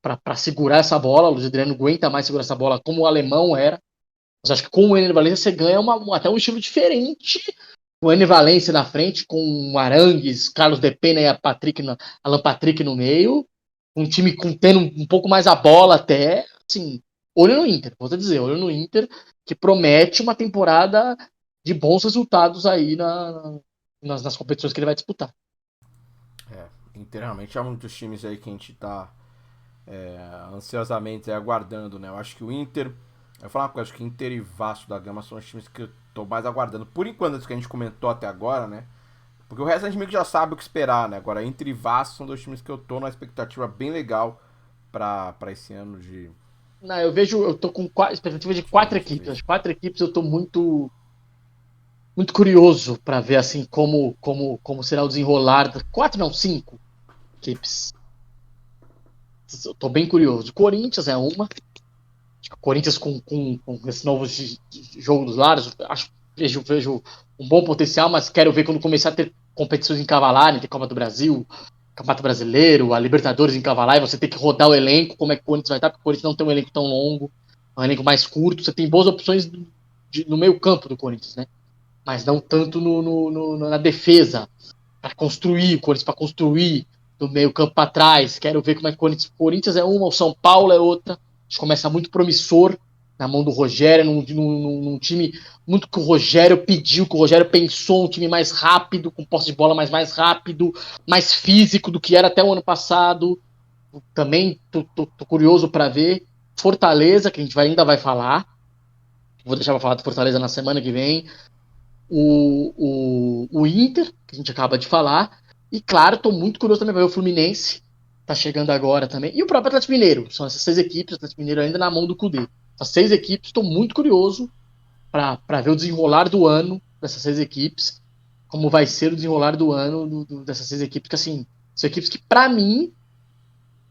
para segurar essa bola. O Luiz Adriano aguenta mais segurar essa bola como o alemão era. Mas acho que com o Ener Valencia você ganha até um estilo diferente. O Ener Valencia na frente, com o Arangues, Carlos Depena e Alan Patrick no meio. Um time tendo um pouco mais a bola até. Assim, olho no Inter, vou te dizer, olho no Inter, que promete uma temporada de bons resultados aí nas competições que ele vai disputar. Inter realmente é um dos times aí que a gente tá ansiosamente aguardando, né? Eu acho que o Inter. Eu vou falar uma coisa, acho que Inter e Vasco da Gama são os times que eu tô mais aguardando. Por enquanto, isso que a gente comentou até agora, né? Porque o resto a gente meio que já sabe o que esperar, né? Agora, Inter e Vasco são dois times que eu tô numa expectativa bem legal pra esse ano Não, eu tô com expectativa de 4 equipes. As 4 equipes eu tô muito curioso para ver assim como será o desenrolar. 4 não, 5 equipes. Eu tô bem curioso. O Corinthians é uma. O Corinthians com esse novo jogo dos lares, vejo um bom potencial, mas quero ver quando começar a ter competições em cavalar, ter Copa do Brasil, Campeonato Brasileiro, a Libertadores em cavalar, e você tem que rodar o elenco, como é que o Corinthians vai estar, porque o Corinthians não tem um elenco tão longo, um elenco mais curto, você tem boas opções no meio campo do Corinthians, né? Mas não tanto na defesa, para construir, o Corinthians para construir do meio campo para trás. Quero ver como é que o Corinthians é uma, o São Paulo é outra. Acho que começa muito promissor na mão do Rogério, num time muito que o Rogério pediu, que o Rogério pensou, um time mais rápido, com posse de bola mais rápido, mais físico do que era até o ano passado. Também tô curioso para ver. Fortaleza, que a gente ainda vai falar. Vou deixar para falar do Fortaleza na semana que vem. O Inter, que a gente acaba de falar. E, claro, estou muito curioso também para ver o Fluminense, tá chegando agora também. E o próprio Atlético Mineiro. São essas 6 equipes, o Atlético Mineiro ainda na mão do Cudê. Essas 6 equipes, estou muito curioso para ver o desenrolar do ano dessas 6 equipes. Como vai ser o desenrolar do ano dessas 6 equipes, que assim, são equipes que, para mim,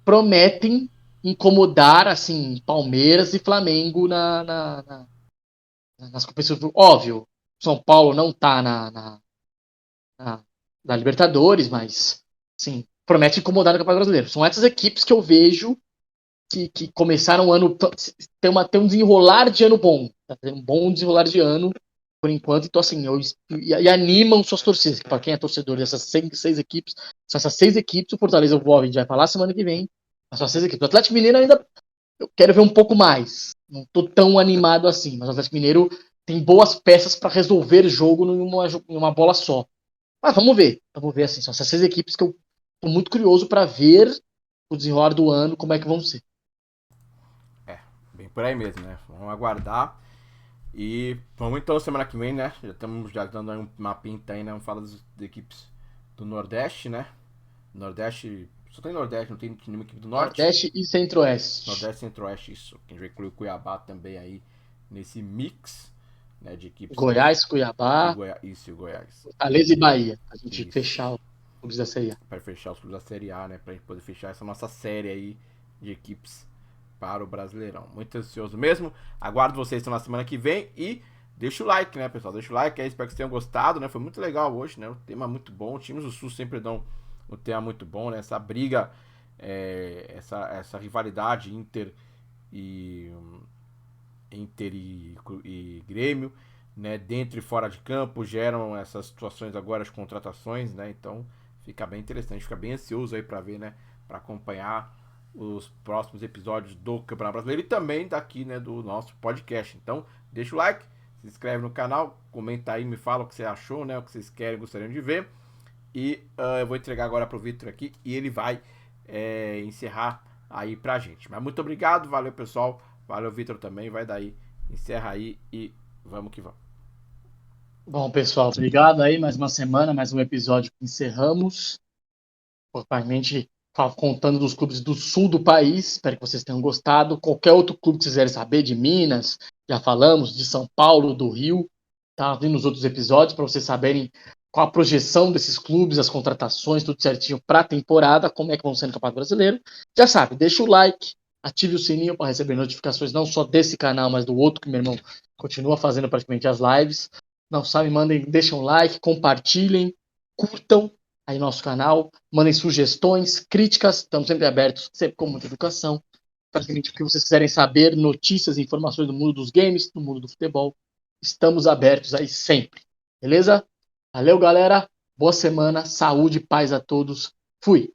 prometem incomodar, assim, Palmeiras e Flamengo nas competições. Óbvio, São Paulo não tá na Libertadores, mas sim, promete incomodar no Campeonato Brasileiro. São essas equipes que eu vejo que começaram o ano. Tem um desenrolar de ano bom. Tá tendo um bom desenrolar de ano, por enquanto. Então, assim, e animam suas torcidas. Para quem é torcedor dessas 6 equipes, são essas 6 equipes. O Fortaleza, a gente vai falar semana que vem. Mas são as 6 equipes. O Atlético Mineiro ainda. Eu quero ver um pouco mais. Não tô tão animado assim. Mas o Atlético Mineiro tem boas peças para resolver jogo numa bola só. Mas vamos ver assim, são essas 6 equipes que eu tô muito curioso para ver o desenrolar do ano, como é que vão ser. É, bem por aí mesmo, né? Vamos aguardar. E vamos então semana que vem, né? Já estamos já dando uma pinta aí, né? Vamos falar das equipes do Nordeste, né? Nordeste. Só tem Nordeste, não tem nenhuma equipe do Norte. Nordeste e Centro-Oeste. Nordeste e Centro-Oeste, isso. A gente vai incluir o Cuiabá também aí nesse mix, né, de equipes que Goiás, e Cuiabá, Goiás, isso e o Goiás. Fortaleza e Bahia. A gente fechar Isso. os clubes da Série A. Para fechar os clubes da Série A, né, pra gente poder fechar essa nossa série aí de equipes para o Brasileirão. Muito ansioso mesmo. Aguardo vocês na semana que vem e deixa o like, né, pessoal? Deixa o like aí, espero que vocês tenham gostado, né? Foi muito legal hoje, né? O tema muito bom. Os times do Sul sempre dão um tema muito bom, né? Essa briga, essa rivalidade e Inter e Grêmio, né, dentro e fora de campo, geram essas situações agora, as contratações, né, então fica bem interessante, fica bem ansioso aí para ver, né, para acompanhar os próximos episódios do Campeonato Brasileiro e também daqui, né, do nosso podcast. Então, deixa o like, se inscreve no canal, comenta aí, me fala o que você achou, né, o que vocês querem, gostariam de ver. E eu vou entregar agora pro Vitor aqui e ele vai encerrar aí pra gente. Mas muito obrigado, valeu pessoal, valeu Vitor também, vai daí, encerra aí e vamos que vamos. Bom, pessoal, obrigado aí. Mais uma semana, mais um episódio que encerramos. Propriamente contando dos clubes do sul do país. Espero que vocês tenham gostado. Qualquer outro clube que vocês quiserem saber, de Minas, já falamos, de São Paulo, do Rio, tá vindo nos outros episódios para vocês saberem qual a projeção desses clubes, as contratações, tudo certinho para a temporada, como é que vão ser no Campeonato Brasileiro. Já sabe, deixa o like, ative o sininho para receber notificações não só desse canal, mas do outro que meu irmão continua fazendo praticamente as lives. Não sabe, deixem um like, compartilhem, curtam aí nosso canal, mandem sugestões, críticas, estamos sempre abertos, sempre com muita educação. Praticamente o que vocês quiserem saber, notícias, informações do mundo dos games, do mundo do futebol, estamos abertos aí sempre. Beleza? Valeu, galera. Boa semana, saúde e paz a todos. Fui.